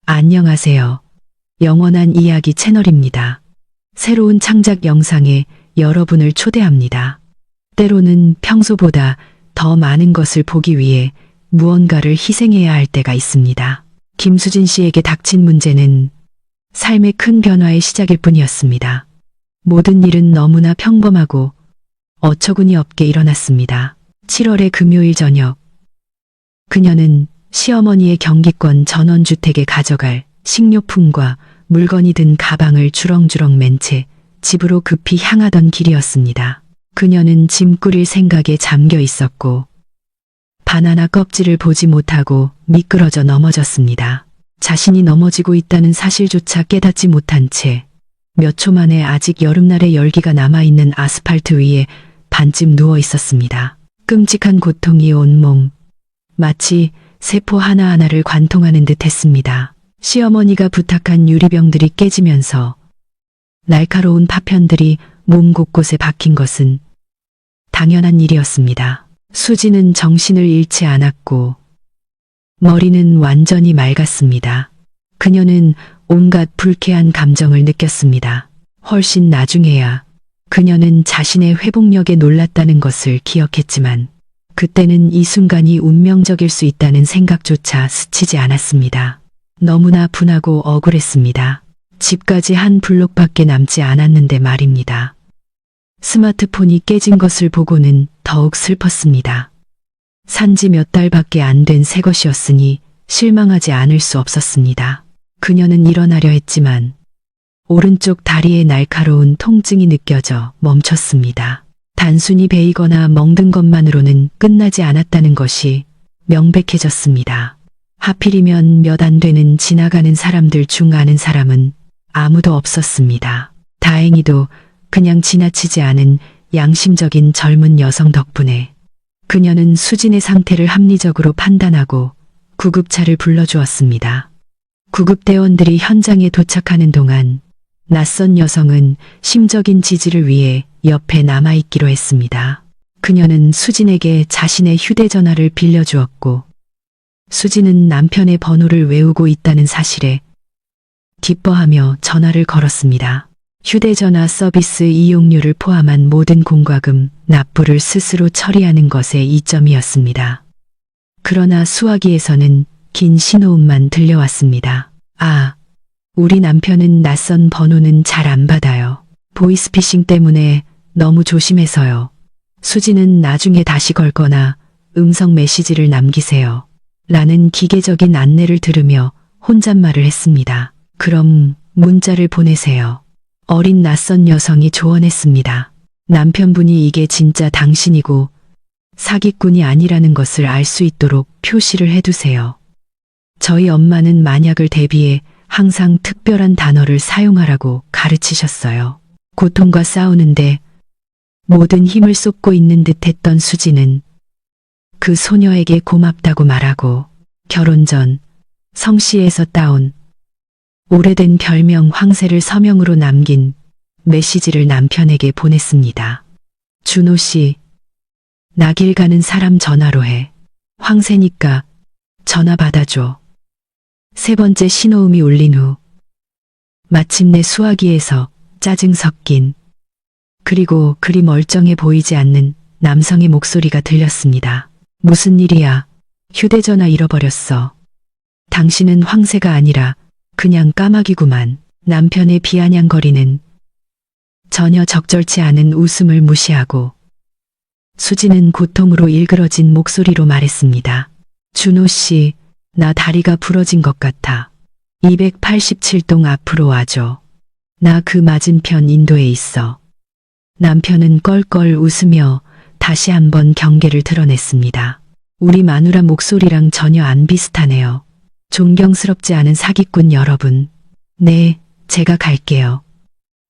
안녕하세요. 영원한 이야기 채널입니다. 새로운 창작 영상에 여러분을 초대합니다. 때로는 평소보다 더 많은 것을 보기 위해 무언가를 희생해야 할 때가 있습니다. 김수진 씨에게 닥친 문제는 삶의 큰 변화의 시작일 뿐이었습니다. 모든 일은 너무나 평범하고 어처구니 없게 일어났습니다. 7월의 금요일 저녁, 그녀는 시어머니의 경기권 전원주택에 가져갈 식료품과 물건이 든 가방을 주렁주렁 맨 채 집으로 급히 향하던 길이었습니다. 그녀는 짐 꾸릴 생각에 잠겨 있었고 바나나 껍질을 보지 못하고 미끄러져 넘어졌습니다. 자신이 넘어지고 있다는 사실조차 깨닫지 못한 채 몇 초 만에 아직 여름날의 열기가 남아있는 아스팔트 위에 반쯤 누워 있었습니다. 끔찍한 고통이 온몸, 마치 세포 하나하나를 관통하는 듯 했습니다. 시어머니가 부탁한 유리병들이 깨지면서 날카로운 파편들이 몸 곳곳에 박힌 것은 당연한 일이었습니다. 수지는 정신을 잃지 않았고 머리는 완전히 맑았습니다. 그녀는 온갖 불쾌한 감정을 느꼈습니다. 훨씬 나중에야 그녀는 자신의 회복력에 놀랐다는 것을 기억했지만 그때는 이 순간이 운명적일 수 있다는 생각조차 스치지 않았습니다. 너무나 분하고 억울했습니다. 집까지 한 블록밖에 남지 않았는데 말입니다. 스마트폰이 깨진 것을 보고는 더욱 슬펐습니다. 산지 몇 달밖에 안 된 새 것이었으니 실망하지 않을 수 없었습니다. 그녀는 일어나려 했지만 오른쪽 다리에 날카로운 통증이 느껴져 멈췄습니다. 단순히 베이거나 멍든 것만으로는 끝나지 않았다는 것이 명백해졌습니다. 하필이면 몇 안 되는 지나가는 사람들 중 아는 사람은 아무도 없었습니다. 다행히도 그냥 지나치지 않은 양심적인 젊은 여성 덕분에 그녀는 수진의 상태를 합리적으로 판단하고 구급차를 불러주었습니다. 구급대원들이 현장에 도착하는 동안 낯선 여성은 심적인 지지를 위해 옆에 남아있기로 했습니다. 그녀는 수진에게 자신의 휴대전화를 빌려주었고 수진은 남편의 번호를 외우고 있다는 사실에 기뻐하며 전화를 걸었습니다. 휴대전화 서비스 이용료를 포함한 모든 공과금, 납부를 스스로 처리하는 것에 이점이었습니다. 그러나 수화기에서는 긴 신호음만 들려왔습니다. 아, 우리 남편은 낯선 번호는 잘 안 받아요. 보이스피싱 때문에 너무 조심해서요. 수지는 나중에 다시 걸거나 음성 메시지를 남기세요. 라는 기계적인 안내를 들으며 혼잣말을 했습니다. 그럼 문자를 보내세요. 어린 낯선 여성이 조언했습니다. 남편분이 이게 진짜 당신이고 사기꾼이 아니라는 것을 알 수 있도록 표시를 해두세요. 저희 엄마는 만약을 대비해 항상 특별한 단어를 사용하라고 가르치셨어요. 고통과 싸우는데 모든 힘을 쏟고 있는 듯했던 수지는 그 소녀에게 고맙다고 말하고 결혼 전 성씨에서 따온 오래된 별명 황새를 서명으로 남긴 메시지를 남편에게 보냈습니다. 준호 씨, 나 길 가는 사람 전화로 해. 황새니까 전화 받아줘. 세 번째 신호음이 울린 후 마침내 수화기에서 짜증 섞인 그리고 그리 멀쩡해 보이지 않는 남성의 목소리가 들렸습니다. 무슨 일이야? 휴대전화 잃어버렸어. 당신은 황새가 아니라 그냥 까마귀구만. 남편의 비아냥거리는 전혀 적절치 않은 웃음을 무시하고 수지는 고통으로 일그러진 목소리로 말했습니다. 준호 씨, 나 다리가 부러진 것 같아. 287동 앞으로 와줘. 나 그 맞은편 인도에 있어. 남편은 껄껄 웃으며 다시 한번 경계를 드러냈습니다. 우리 마누라 목소리랑 전혀 안 비슷하네요. 존경스럽지 않은 사기꾼 여러분. 네, 제가 갈게요.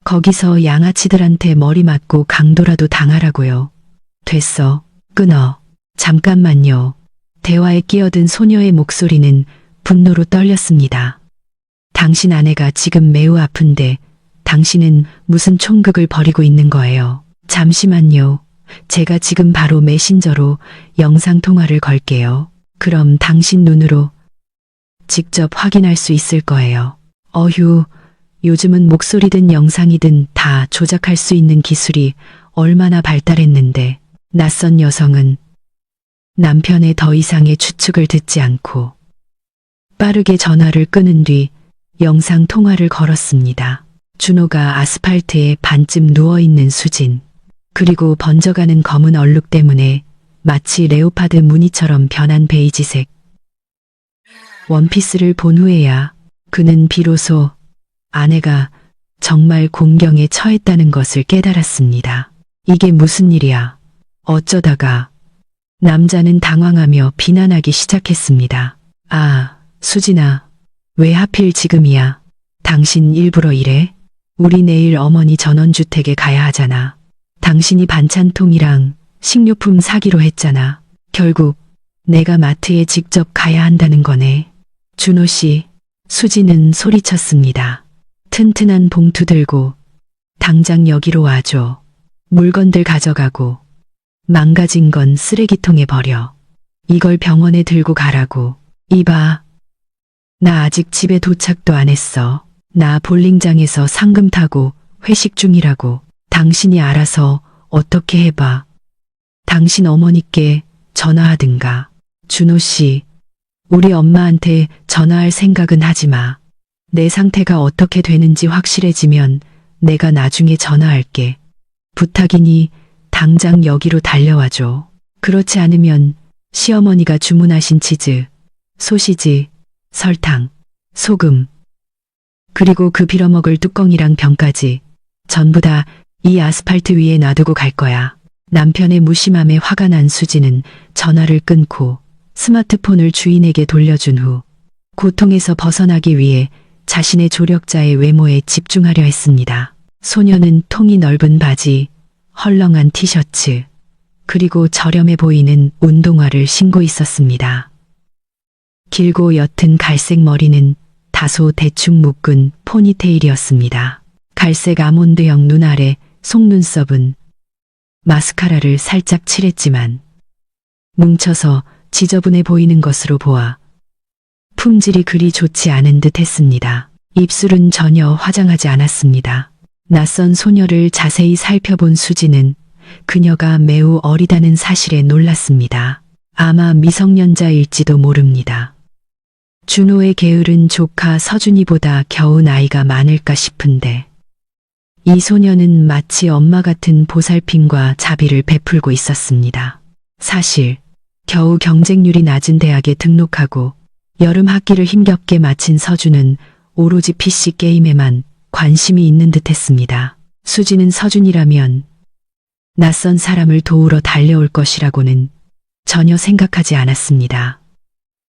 거기서 양아치들한테 머리 맞고 강도라도 당하라고요. 됐어. 끊어. 잠깐만요. 대화에 끼어든 소녀의 목소리는 분노로 떨렸습니다. 당신 아내가 지금 매우 아픈데 당신은 무슨 총극을 벌이고 있는 거예요. 잠시만요. 제가 지금 바로 메신저로 영상통화를 걸게요. 그럼 당신 눈으로 직접 확인할 수 있을 거예요. 어휴, 요즘은 목소리든 영상이든 다 조작할 수 있는 기술이 얼마나 발달했는데 낯선 여성은 남편의 더 이상의 추측을 듣지 않고 빠르게 전화를 끊은 뒤 영상 통화를 걸었습니다. 준호가 아스팔트에 반쯤 누워있는 수진, 그리고 번져가는 검은 얼룩 때문에 마치 레오파드 무늬처럼 변한 베이지색 원피스를 본 후에야 그는 비로소 아내가 정말 공경에 처했다는 것을 깨달았습니다. 이게 무슨 일이야? 어쩌다가? 남자는 당황하며 비난하기 시작했습니다. 아, 수진아, 왜 하필 지금이야? 당신 일부러 이래? 우리 내일 어머니 전원주택에 가야 하잖아. 당신이 반찬통이랑 식료품 사기로 했잖아. 결국 내가 마트에 직접 가야 한다는 거네. 준호 씨, 수진은 소리쳤습니다. 튼튼한 봉투 들고 당장 여기로 와줘. 물건들 가져가고 망가진 건 쓰레기통에 버려. 이걸 병원에 들고 가라고. 이봐. 나 아직 집에 도착도 안 했어. 나 볼링장에서 상금 타고 회식 중이라고. 당신이 알아서 어떻게 해봐. 당신 어머니께 전화하든가. 준호 씨, 우리 엄마한테 전화할 생각은 하지 마. 내 상태가 어떻게 되는지 확실해지면 내가 나중에 전화할게. 부탁이니 당장 여기로 달려와줘. 그렇지 않으면 시어머니가 주문하신 치즈, 소시지, 설탕, 소금, 그리고 그 빌어먹을 뚜껑이랑 병까지 전부 다 이 아스팔트 위에 놔두고 갈 거야. 남편의 무심함에 화가 난 수지는 전화를 끊고 스마트폰을 주인에게 돌려준 후 고통에서 벗어나기 위해 자신의 조력자의 외모에 집중하려 했습니다. 소녀는 통이 넓은 바지, 헐렁한 티셔츠, 그리고 저렴해 보이는 운동화를 신고 있었습니다. 길고 옅은 갈색 머리는 다소 대충 묶은 포니테일이었습니다. 갈색 아몬드형 눈 아래 속눈썹은 마스카라를 살짝 칠했지만 뭉쳐서 지저분해 보이는 것으로 보아 품질이 그리 좋지 않은 듯 했습니다. 입술은 전혀 화장하지 않았습니다. 낯선 소녀를 자세히 살펴본 수지는 그녀가 매우 어리다는 사실에 놀랐습니다. 아마 미성년자일지도 모릅니다. 준호의 게으른 조카 서준이보다 겨우 나이가 많을까 싶은데 이 소녀는 마치 엄마 같은 보살핌과 자비를 베풀고 있었습니다. 사실 겨우 경쟁률이 낮은 대학에 등록하고 여름 학기를 힘겹게 마친 서준은 오로지 PC 게임에만 관심이 있는 듯 했습니다. 수지는 서준이라면 낯선 사람을 도우러 달려올 것이라고는 전혀 생각하지 않았습니다.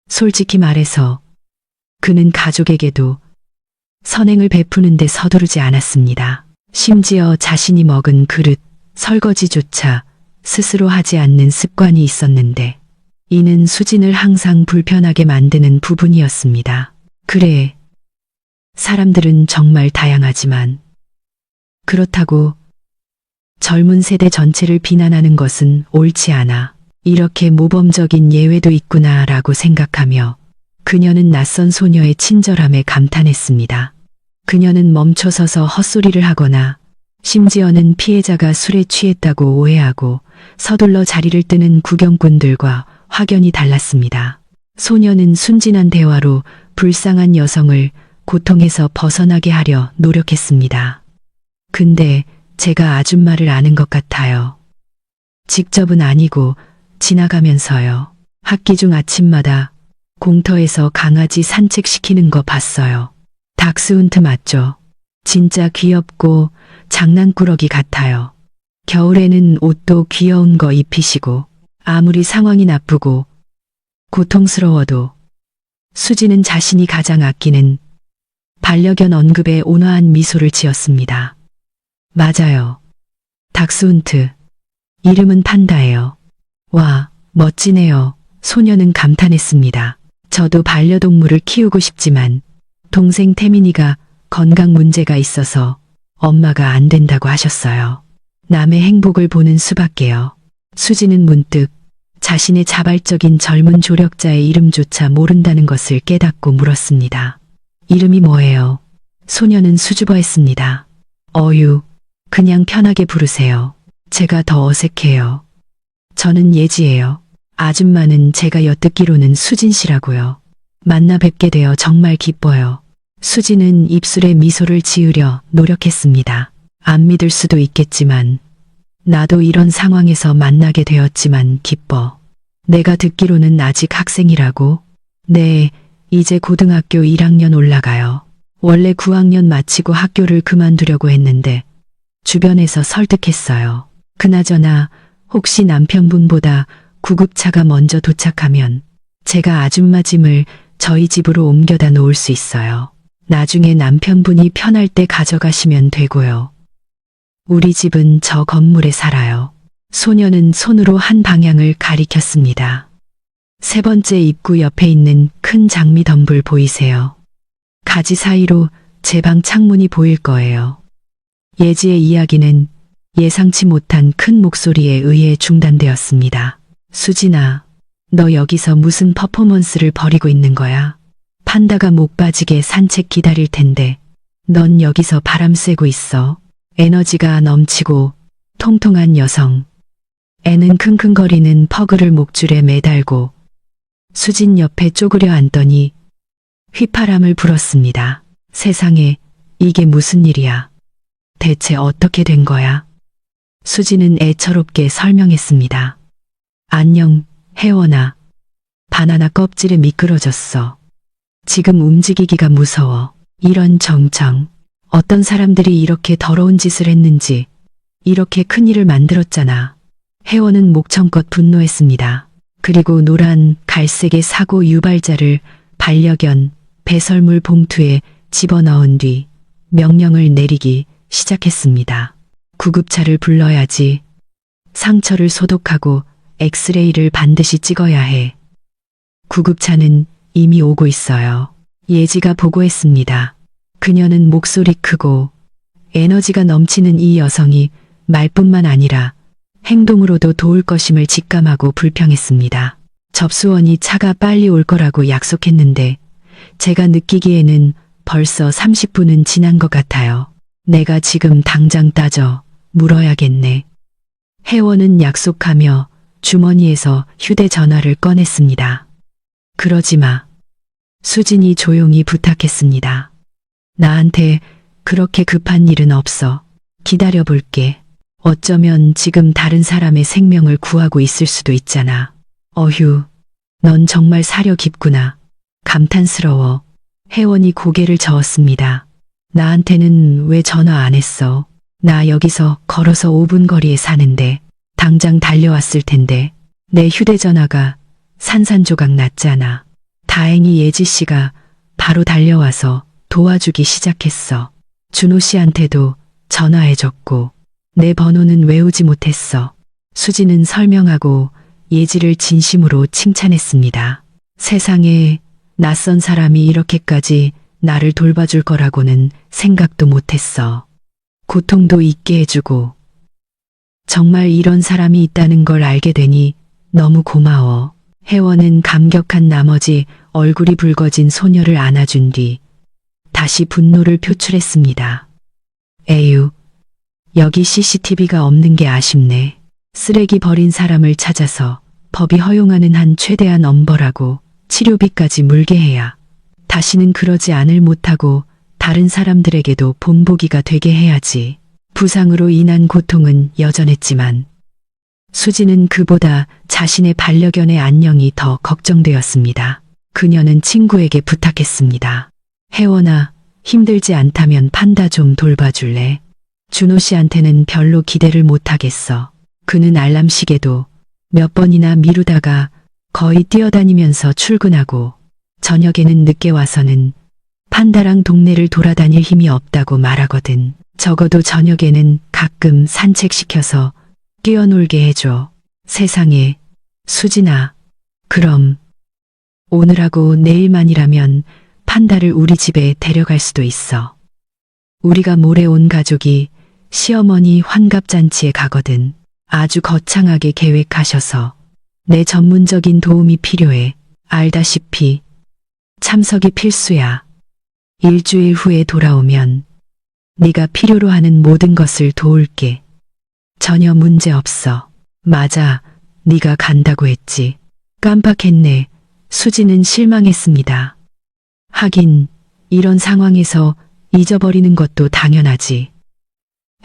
솔직히 말해서 그는 가족에게도 선행을 베푸는데 서두르지 않았습니다. 심지어 자신이 먹은 그릇, 설거지조차 스스로 하지 않는 습관이 있었는데 이는 수진을 항상 불편하게 만드는 부분이었습니다. 그래, 사람들은 정말 다양하지만 그렇다고 젊은 세대 전체를 비난하는 것은 옳지 않아. 이렇게 모범적인 예외도 있구나 라고 생각하며 그녀는 낯선 소녀의 친절함에 감탄했습니다. 그녀는 멈춰서서 헛소리를 하거나 심지어는 피해자가 술에 취했다고 오해하고 서둘러 자리를 뜨는 구경꾼들과 확연히 달랐습니다. 소녀는 순진한 대화로 불쌍한 여성을 고통에서 벗어나게 하려 노력했습니다. 근데 제가 아줌마를 아는 것 같아요. 직접은 아니고 지나가면서요. 학기 중 아침마다 공터에서 강아지 산책시키는 거 봤어요. 닥스훈트 맞죠? 진짜 귀엽고 장난꾸러기 같아요. 겨울에는 옷도 귀여운 거 입히시고 아무리 상황이 나쁘고 고통스러워도 수지는 자신이 가장 아끼는 반려견 언급에 온화한 미소를 지었습니다. 맞아요. 닥스훈트. 이름은 판다예요. 와, 멋지네요. 소녀는 감탄했습니다. 저도 반려동물을 키우고 싶지만 동생 태민이가 건강 문제가 있어서 엄마가 안 된다고 하셨어요. 남의 행복을 보는 수밖에요. 수지는 문득 자신의 자발적인 젊은 조력자의 이름조차 모른다는 것을 깨닫고 물었습니다. 이름이 뭐예요? 소녀는 수줍어했습니다. 어유, 그냥 편하게 부르세요. 제가 더 어색해요. 저는 예지예요. 아줌마는 제가 엿듣기로는 수진 씨라고요. 만나 뵙게 되어 정말 기뻐요. 수진은 입술에 미소를 지으려 노력했습니다. 안 믿을 수도 있겠지만 나도 이런 상황에서 만나게 되었지만 기뻐. 내가 듣기로는 아직 학생이라고? 네, 이제 고등학교 1학년 올라가요. 원래 9학년 마치고 학교를 그만두려고 했는데 주변에서 설득했어요. 그나저나 혹시 남편분보다 구급차가 먼저 도착하면 제가 아줌마 짐을 저희 집으로 옮겨다 놓을 수 있어요. 나중에 남편분이 편할 때 가져가시면 되고요. 우리 집은 저 건물에 살아요. 소녀는 손으로 한 방향을 가리켰습니다. 세 번째 입구 옆에 있는 큰 장미 덤불 보이세요? 가지 사이로 제 방 창문이 보일 거예요. 예지의 이야기는 예상치 못한 큰 목소리에 의해 중단되었습니다. 수진아, 너 여기서 무슨 퍼포먼스를 벌이고 있는 거야? 판다가 목 빠지게 산책 기다릴 텐데 넌 여기서 바람 쐬고 있어. 에너지가 넘치고 통통한 여성. 애는 킁킁거리는 퍼그를 목줄에 매달고 수진 옆에 쪼그려 앉더니 휘파람을 불었습니다. 세상에, 이게 무슨 일이야? 대체 어떻게 된 거야? 수진은 애처롭게 설명했습니다. 안녕, 혜원아. 바나나 껍질에 미끄러졌어. 지금 움직이기가 무서워. 이런 정청. 어떤 사람들이 이렇게 더러운 짓을 했는지 이렇게 큰일을 만들었잖아. 혜원은 목청껏 분노했습니다. 그리고 노란 갈색의 사고 유발자를 반려견 배설물 봉투에 집어넣은 뒤 명령을 내리기 시작했습니다. 구급차를 불러야지. 상처를 소독하고 엑스레이를 반드시 찍어야 해. 구급차는 이미 오고 있어요. 예지가 보고했습니다. 그녀는 목소리 크고 에너지가 넘치는 이 여성이 말뿐만 아니라 행동으로도 도울 것임을 직감하고 불평했습니다. 접수원이 차가 빨리 올 거라고 약속했는데 제가 느끼기에는 벌써 30분은 지난 것 같아요. 내가 지금 당장 따져 물어야겠네. 혜원은 약속하며 주머니에서 휴대전화를 꺼냈습니다. 그러지 마. 수진이 조용히 부탁했습니다. 나한테 그렇게 급한 일은 없어. 기다려볼게. 어쩌면 지금 다른 사람의 생명을 구하고 있을 수도 있잖아. 어휴, 넌 정말 사려 깊구나. 감탄스러워. 혜원이 고개를 저었습니다. 나한테는 왜 전화 안 했어? 나 여기서 걸어서 5분 거리에 사는데 당장 달려왔을 텐데. 내 휴대전화가 산산조각 났잖아. 다행히 예지 씨가 바로 달려와서 도와주기 시작했어. 준호 씨한테도 전화해줬고 내 번호는 외우지 못했어. 수지는 설명하고 예지를 진심으로 칭찬했습니다. 세상에 낯선 사람이 이렇게까지 나를 돌봐줄 거라고는 생각도 못했어. 고통도 잊게 해주고 정말 이런 사람이 있다는 걸 알게 되니 너무 고마워. 혜원은 감격한 나머지 얼굴이 붉어진 소녀를 안아준 뒤 다시 분노를 표출했습니다. 에휴, 여기 CCTV가 없는 게 아쉽네. 쓰레기 버린 사람을 찾아서 법이 허용하는 한 최대한 엄벌하고 치료비까지 물게 해야 다시는 그러지 않을 못하고 다른 사람들에게도 본보기가 되게 해야지. 부상으로 인한 고통은 여전했지만 수지는 그보다 자신의 반려견의 안녕이 더 걱정되었습니다. 그녀는 친구에게 부탁했습니다. 혜원아, 힘들지 않다면 판다 좀 돌봐줄래? 준호 씨한테는 별로 기대를 못하겠어. 그는 알람 시계도 몇 번이나 미루다가 거의 뛰어다니면서 출근하고 저녁에는 늦게 와서는 판다랑 동네를 돌아다닐 힘이 없다고 말하거든. 적어도 저녁에는 가끔 산책시켜서 뛰어놀게 해줘. 세상에, 수진아. 그럼 오늘하고 내일만이라면 판다를 우리 집에 데려갈 수도 있어. 우리가 모레 온 가족이 시어머니 환갑잔치에 가거든. 아주 거창하게 계획하셔서 내 전문적인 도움이 필요해. 알다시피 참석이 필수야. 일주일 후에 돌아오면 네가 필요로 하는 모든 것을 도울게. 전혀 문제 없어. 맞아. 네가 간다고 했지. 깜빡했네. 수지는 실망했습니다. 하긴 이런 상황에서 잊어버리는 것도 당연하지.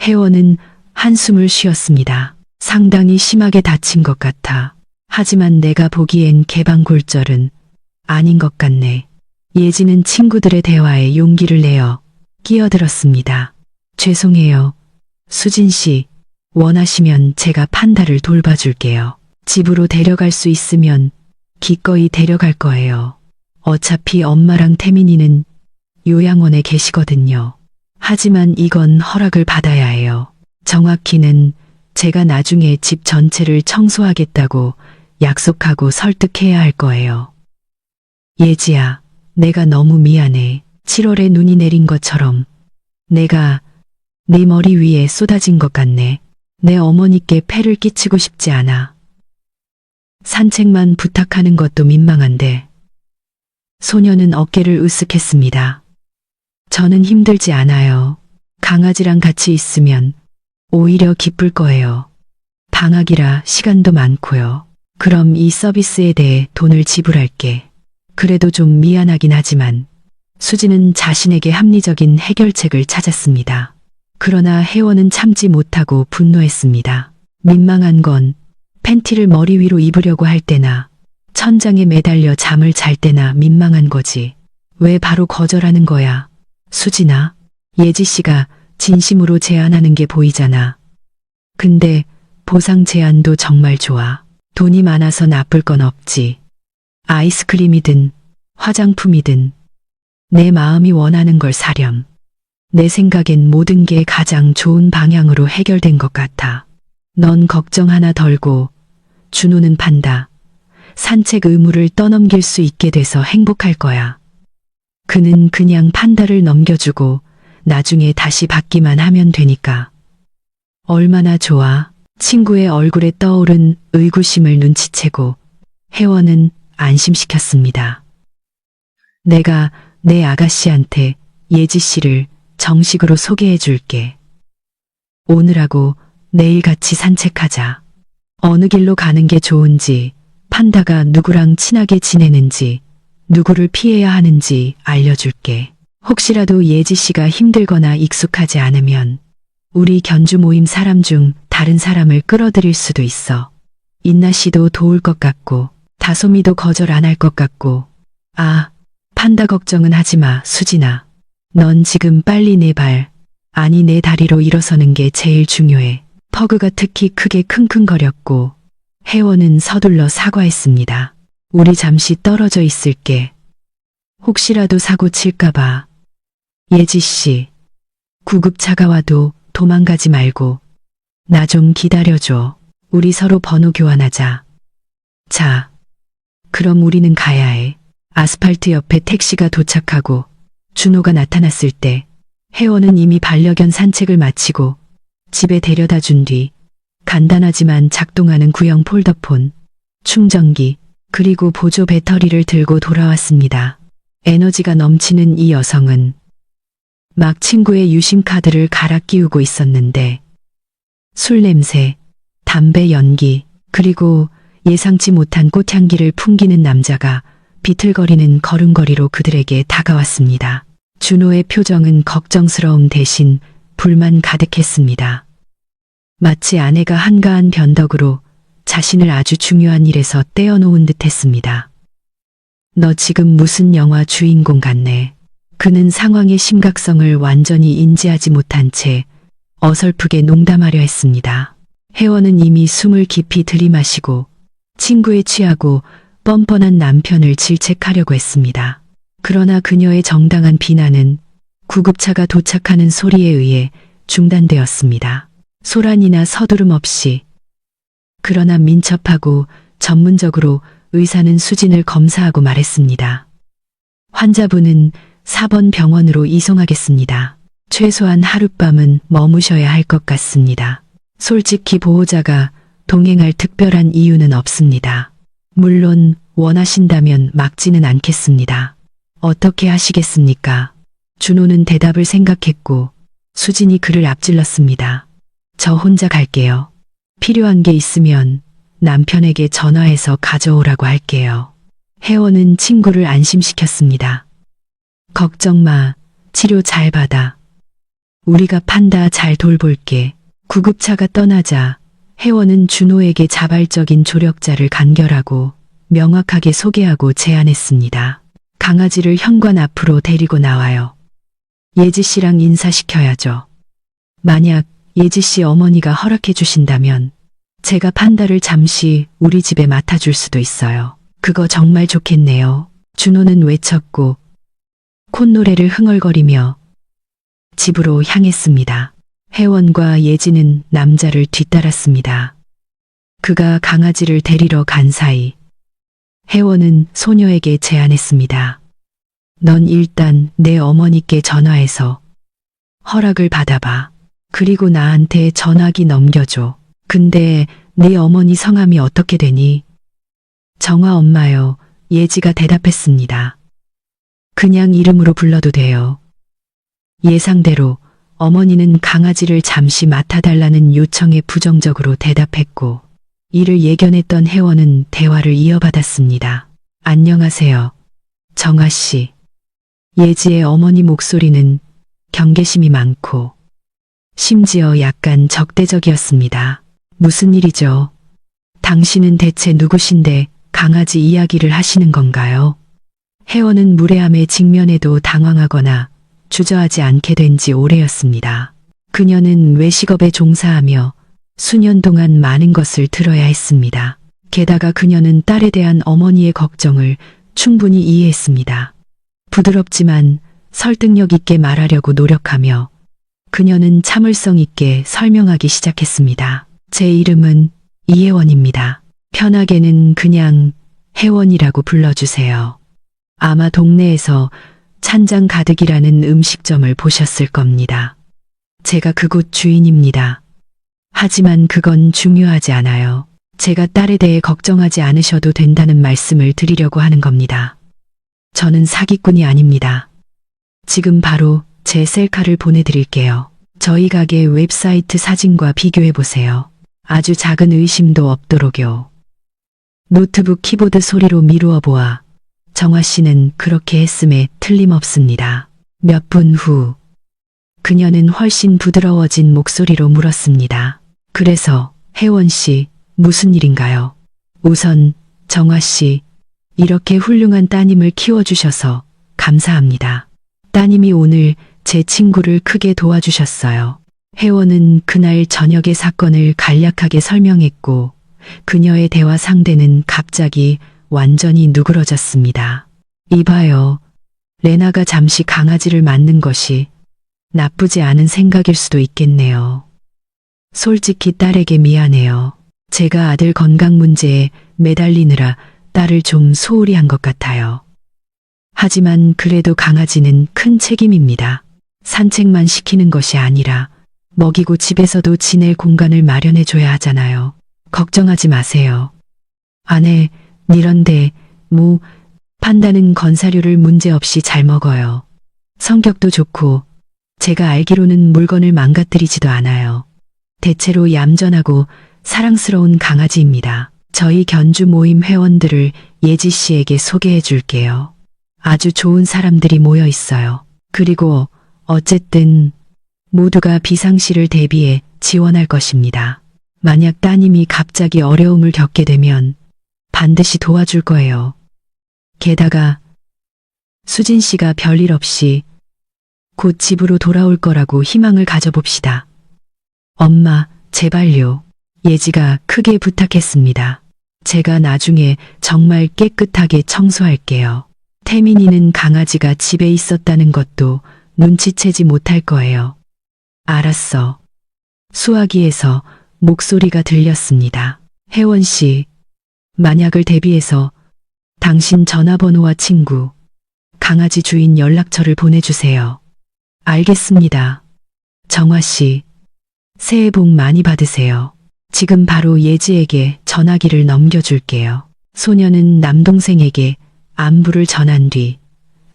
혜원은 한숨을 쉬었습니다. 상당히 심하게 다친 것 같아. 하지만 내가 보기엔 개방골절은 아닌 것 같네. 예지는 친구들의 대화에 용기를 내어 끼어들었습니다. 죄송해요. 수진 씨, 원하시면 제가 판다를 돌봐줄게요. 집으로 데려갈 수 있으면 기꺼이 데려갈 거예요. 어차피 엄마랑 태민이는 요양원에 계시거든요. 하지만 이건 허락을 받아야 해요. 정확히는 제가 나중에 집 전체를 청소하겠다고 약속하고 설득해야 할 거예요. 예지야, 내가 너무 미안해. 7월에 눈이 내린 것처럼 내가 네 머리 위에 쏟아진 것 같네. 내 어머니께 폐를 끼치고 싶지 않아. 산책만 부탁하는 것도 민망한데. 소녀는 어깨를 으쓱했습니다. 저는 힘들지 않아요. 강아지랑 같이 있으면 오히려 기쁠 거예요. 방학이라 시간도 많고요. 그럼 이 서비스에 대해 돈을 지불할게. 그래도 좀 미안하긴 하지만 수지는 자신에게 합리적인 해결책을 찾았습니다. 그러나 혜원은 참지 못하고 분노했습니다. 민망한 건 팬티를 머리 위로 입으려고 할 때나 천장에 매달려 잠을 잘 때나 민망한 거지. 왜 바로 거절하는 거야? 수진아, 예지 씨가 진심으로 제안하는 게 보이잖아. 근데 보상 제안도 정말 좋아. 돈이 많아서 나쁠 건 없지. 아이스크림이든 화장품이든 내 마음이 원하는 걸 사렴. 내 생각엔 모든 게 가장 좋은 방향으로 해결된 것 같아. 넌 걱정 하나 덜고 준호는 판다. 산책 의무를 떠넘길 수 있게 돼서 행복할 거야. 그는 그냥 판다를 넘겨주고 나중에 다시 받기만 하면 되니까. 얼마나 좋아. 친구의 얼굴에 떠오른 의구심을 눈치채고 혜원은 안심시켰습니다. 내가 내 아가씨한테 예지 씨를 정식으로 소개해 줄게. 오늘하고 내일 같이 산책하자. 어느 길로 가는 게 좋은지, 판다가 누구랑 친하게 지내는지, 누구를 피해야 하는지 알려줄게. 혹시라도 예지 씨가 힘들거나 익숙하지 않으면 우리 견주 모임 사람 중 다른 사람을 끌어들일 수도 있어. 인나 씨도 도울 것 같고 다솜이도 거절 안 할 것 같고. 아, 판다 걱정은 하지 마, 수진아. 넌 지금 빨리 내 발, 아니 내 다리로 일어서는 게 제일 중요해. 퍼그가 특히 크게 킁킁거렸고 혜원은 서둘러 사과했습니다. 우리 잠시 떨어져 있을게. 혹시라도 사고 칠까봐. 예지 씨, 구급차가 와도 도망가지 말고 나 좀 기다려줘. 우리 서로 번호 교환하자. 자, 그럼 우리는 가야 해. 아스팔트 옆에 택시가 도착하고 준호가 나타났을 때 혜원은 이미 반려견 산책을 마치고 집에 데려다 준 뒤 간단하지만 작동하는 구형 폴더폰, 충전기, 그리고 보조 배터리를 들고 돌아왔습니다. 에너지가 넘치는 이 여성은 막 친구의 유심카드를 갈아 끼우고 있었는데 술 냄새, 담배 연기, 그리고 예상치 못한 꽃향기를 풍기는 남자가 비틀거리는 걸음걸이로 그들에게 다가왔습니다. 준호의 표정은 걱정스러움 대신 불만 가득했습니다. 마치 아내가 한가한 변덕으로 자신을 아주 중요한 일에서 떼어놓은 듯 했습니다. 너 지금 무슨 영화 주인공 같네. 그는 상황의 심각성을 완전히 인지하지 못한 채 어설프게 농담하려 했습니다. 혜원은 이미 숨을 깊이 들이마시고 친구에 취하고 뻔뻔한 남편을 질책하려고 했습니다. 그러나 그녀의 정당한 비난은 구급차가 도착하는 소리에 의해 중단되었습니다. 소란이나 서두름 없이. 그러나 민첩하고 전문적으로 의사는 수진을 검사하고 말했습니다. 환자분은 4번 병원으로 이송하겠습니다. 최소한 하룻밤은 머무셔야 할 것 같습니다. 솔직히 보호자가 동행할 특별한 이유는 없습니다. 물론 원하신다면 막지는 않겠습니다. 어떻게 하시겠습니까? 준호는 대답을 생각했고 수진이 그를 앞질렀습니다. 저 혼자 갈게요. 필요한 게 있으면 남편에게 전화해서 가져오라고 할게요. 혜원은 친구를 안심시켰습니다. 걱정 마. 치료 잘 받아. 우리가 판다 잘 돌볼게. 구급차가 떠나자 혜원은 준호에게 자발적인 조력자를 간결하고 명확하게 소개하고 제안했습니다. 강아지를 현관 앞으로 데리고 나와요. 예지 씨랑 인사시켜야죠. 만약 예지 씨 어머니가 허락해 주신다면 제가 판다를 잠시 우리 집에 맡아줄 수도 있어요. 그거 정말 좋겠네요. 준호는 외쳤고 콧노래를 흥얼거리며 집으로 향했습니다. 혜원과 예지는 남자를 뒤따랐습니다. 그가 강아지를 데리러 간 사이 혜원은 소녀에게 제안했습니다. 넌 일단 내 어머니께 전화해서 허락을 받아봐. 그리고 나한테 전화기 넘겨줘. 근데 네 어머니 성함이 어떻게 되니? 정화 엄마요. 예지가 대답했습니다. 그냥 이름으로 불러도 돼요. 예상대로 어머니는 강아지를 잠시 맡아달라는 요청에 부정적으로 대답했고 이를 예견했던 혜원은 대화를 이어받았습니다. 안녕하세요. 정아 씨. 예지의 어머니 목소리는 경계심이 많고 심지어 약간 적대적이었습니다. 무슨 일이죠? 당신은 대체 누구신데 강아지 이야기를 하시는 건가요? 혜원은 무례함에 직면해도 당황하거나 주저하지 않게 된 지 오래였습니다. 그녀는 외식업에 종사하며 수년 동안 많은 것을 들어야 했습니다. 게다가 그녀는 딸에 대한 어머니의 걱정을 충분히 이해했습니다. 부드럽지만 설득력 있게 말하려고 노력하며 그녀는 참을성 있게 설명하기 시작했습니다. 제 이름은 이혜원입니다. 편하게는 그냥 혜원이라고 불러주세요. 아마 동네에서 찬장 가득이라는 음식점을 보셨을 겁니다. 제가 그곳 주인입니다. 하지만 그건 중요하지 않아요. 제가 딸에 대해 걱정하지 않으셔도 된다는 말씀을 드리려고 하는 겁니다. 저는 사기꾼이 아닙니다. 지금 바로 제 셀카를 보내드릴게요. 저희 가게 웹사이트 사진과 비교해보세요. 아주 작은 의심도 없도록요. 노트북 키보드 소리로 미루어 보아 정화 씨는 그렇게 했음에 틀림없습니다. 몇 분 후 그녀는 훨씬 부드러워진 목소리로 물었습니다. 그래서 혜원 씨 무슨 일인가요? 우선 정화 씨 이렇게 훌륭한 따님을 키워주셔서 감사합니다. 따님이 오늘 제 친구를 크게 도와주셨어요. 혜원은 그날 저녁의 사건을 간략하게 설명했고 그녀의 대화 상대는 갑자기 완전히 누그러졌습니다. 이봐요. 레나가 잠시 강아지를 맡는 것이 나쁘지 않은 생각일 수도 있겠네요. 솔직히 딸에게 미안해요. 제가 아들 건강 문제에 매달리느라 딸을 좀 소홀히 한 것 같아요. 하지만 그래도 강아지는 큰 책임입니다. 산책만 시키는 것이 아니라 먹이고 집에서도 지낼 공간을 마련해줘야 하잖아요. 걱정하지 마세요. 아내, 이런데 판다는 건사료를 문제없이 잘 먹어요. 성격도 좋고 제가 알기로는 물건을 망가뜨리지도 않아요. 대체로 얌전하고 사랑스러운 강아지입니다. 저희 견주 모임 회원들을 예지 씨에게 소개해 줄게요. 아주 좋은 사람들이 모여 있어요. 그리고 어쨌든 모두가 비상시를 대비해 지원할 것입니다. 만약 따님이 갑자기 어려움을 겪게 되면 반드시 도와줄 거예요. 게다가 수진 씨가 별일 없이 곧 집으로 돌아올 거라고 희망을 가져봅시다. 엄마, 제발요. 예지가 크게 부탁했습니다. 제가 나중에 정말 깨끗하게 청소할게요. 태민이는 강아지가 집에 있었다는 것도 눈치채지 못할 거예요. 알았어. 수화기에서 목소리가 들렸습니다. 혜원 씨, 만약을 대비해서 당신 전화번호와 친구, 강아지 주인 연락처를 보내주세요. 알겠습니다. 정화 씨, 새해 복 많이 받으세요. 지금 바로 예지에게 전화기를 넘겨줄게요. 소녀는 남동생에게 안부를 전한 뒤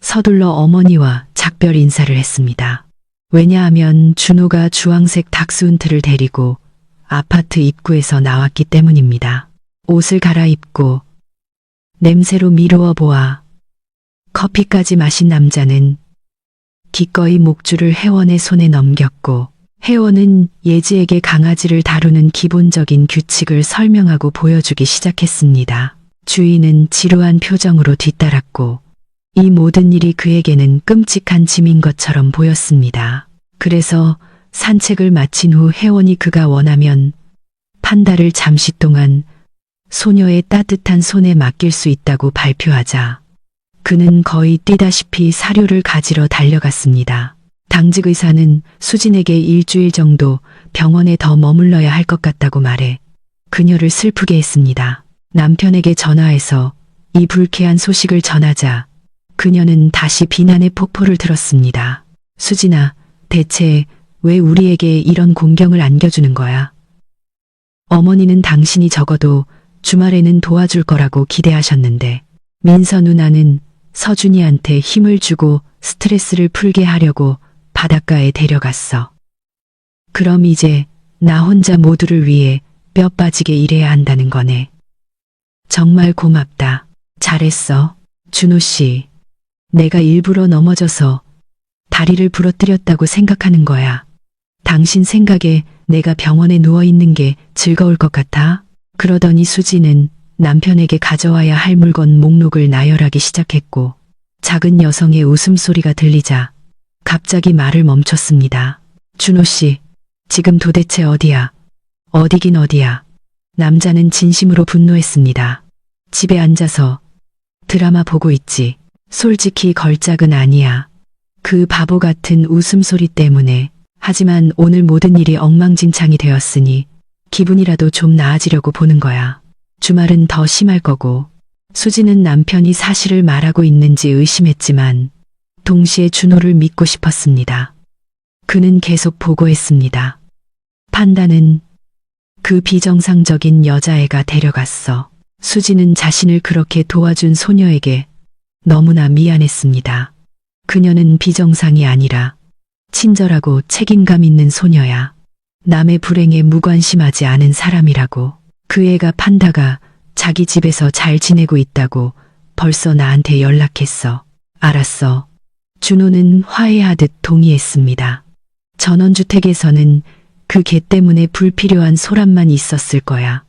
서둘러 어머니와 작별 인사를 했습니다. 왜냐하면 준호가 주황색 닥스훈트를 데리고 아파트 입구에서 나왔기 때문입니다. 옷을 갈아입고 냄새로 미루어 보아 커피까지 마신 남자는 기꺼이 목줄을 혜원의 손에 넘겼고 혜원은 예지에게 강아지를 다루는 기본적인 규칙을 설명하고 보여주기 시작했습니다. 주인은 지루한 표정으로 뒤따랐고 이 모든 일이 그에게는 끔찍한 짐인 것처럼 보였습니다. 그래서 산책을 마친 후 혜원이 그가 원하면 판다를 잠시 동안 소녀의 따뜻한 손에 맡길 수 있다고 발표하자 그는 거의 뛰다시피 사료를 가지러 달려갔습니다. 당직 의사는 수진에게 일주일 정도 병원에 더 머물러야 할 것 같다고 말해 그녀를 슬프게 했습니다. 남편에게 전화해서 이 불쾌한 소식을 전하자 그녀는 다시 비난의 폭포를 들었습니다. 수진아, 대체 왜 우리에게 이런 공경을 안겨주는 거야? 어머니는 당신이 적어도 주말에는 도와줄 거라고 기대하셨는데 민서 누나는 서준이한테 힘을 주고 스트레스를 풀게 하려고 바닷가에 데려갔어. 그럼 이제 나 혼자 모두를 위해 뼈 빠지게 일해야 한다는 거네. 정말 고맙다. 잘했어. 준호 씨. 내가 일부러 넘어져서 다리를 부러뜨렸다고 생각하는 거야. 당신 생각에 내가 병원에 누워 있는 게 즐거울 것 같아? 그러더니 수지는 남편에게 가져와야 할 물건 목록을 나열하기 시작했고 작은 여성의 웃음소리가 들리자 갑자기 말을 멈췄습니다. 준호 씨, 지금 도대체 어디야? 어디긴 어디야? 남자는 진심으로 분노했습니다. 집에 앉아서 드라마 보고 있지. 솔직히 걸작은 아니야. 그 바보 같은 웃음소리 때문에. 하지만 오늘 모든 일이 엉망진창이 되었으니 기분이라도 좀 나아지려고 보는 거야. 주말은 더 심할 거고. 수지는 남편이 사실을 말하고 있는지 의심했지만 동시에 준호를 믿고 싶었습니다. 그는 계속 보고했습니다. 판다는 그 비정상적인 여자애가 데려갔어. 수지는 자신을 그렇게 도와준 소녀에게 너무나 미안했습니다. 그녀는 비정상이 아니라 친절하고 책임감 있는 소녀야. 남의 불행에 무관심하지 않은 사람이라고. 그 애가 판다가 자기 집에서 잘 지내고 있다고 벌써 나한테 연락했어. 알았어. 준호는 화해하듯 동의했습니다. 전원주택에서는 그 개 때문에 불필요한 소란만 있었을 거야.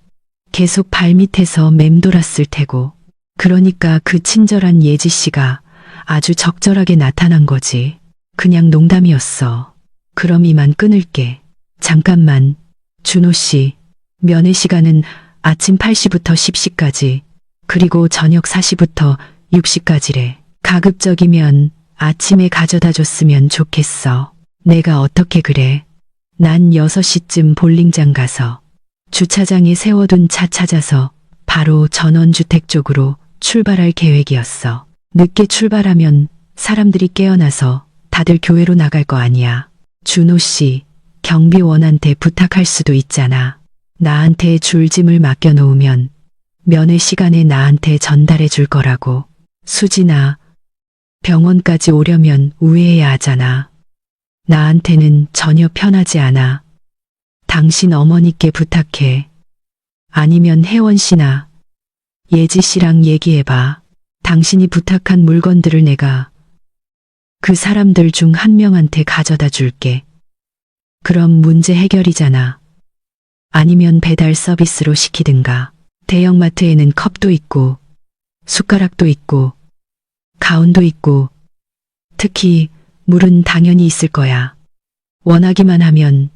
계속 발밑에서 맴돌았을 테고. 그러니까 그 친절한 예지 씨가 아주 적절하게 나타난 거지. 그냥 농담이었어. 그럼 이만 끊을게. 잠깐만. 준호 씨, 면회 시간은 아침 8시부터 10시까지, 그리고 저녁 4시부터 6시까지래. 가급적이면 아침에 가져다 줬으면 좋겠어. 내가 어떻게 그래? 난 6시쯤 볼링장 가서 주차장에 세워둔 차 찾아서 바로 전원주택 쪽으로 출발할 계획이었어. 늦게 출발하면 사람들이 깨어나서 다들 교회로 나갈 거 아니야. 준호 씨, 경비원한테 부탁할 수도 있잖아. 나한테 줄 짐을 맡겨놓으면 면회 시간에 나한테 전달해 줄 거라고. 수진아, 병원까지 오려면 우회해야 하잖아. 나한테는 전혀 편하지 않아. 당신 어머니께 부탁해. 아니면 혜원 씨나 예지 씨랑 얘기해봐. 당신이 부탁한 물건들을 내가 그 사람들 중 한 명한테 가져다 줄게. 그럼 문제 해결이잖아. 아니면 배달 서비스로 시키든가. 대형마트에는 컵도 있고 숟가락도 있고 가운도 있고 특히 물은 당연히 있을 거야. 원하기만 하면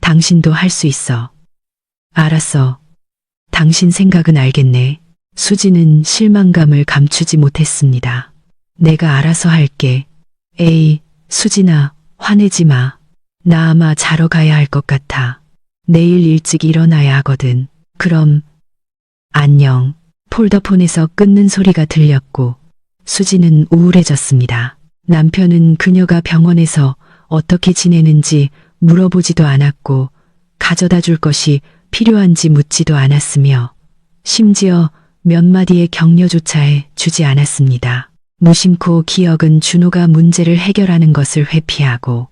당신도 할 수 있어. 알았어. 당신 생각은 알겠네. 수지는 실망감을 감추지 못했습니다. 내가 알아서 할게. 에이, 수진아, 화내지 마. 나 아마 자러 가야 할 것 같아. 내일 일찍 일어나야 하거든. 그럼 안녕. 폴더폰에서 끊는 소리가 들렸고 수지는 우울해졌습니다. 남편은 그녀가 병원에서 어떻게 지내는지 물어보지도 않았고 가져다 줄 것이 필요한지 묻지도 않았으며 심지어 몇 마디의 격려조차 해주지 않았습니다. 무심코 기억은 준호가 문제를 해결하는 것을 회피하고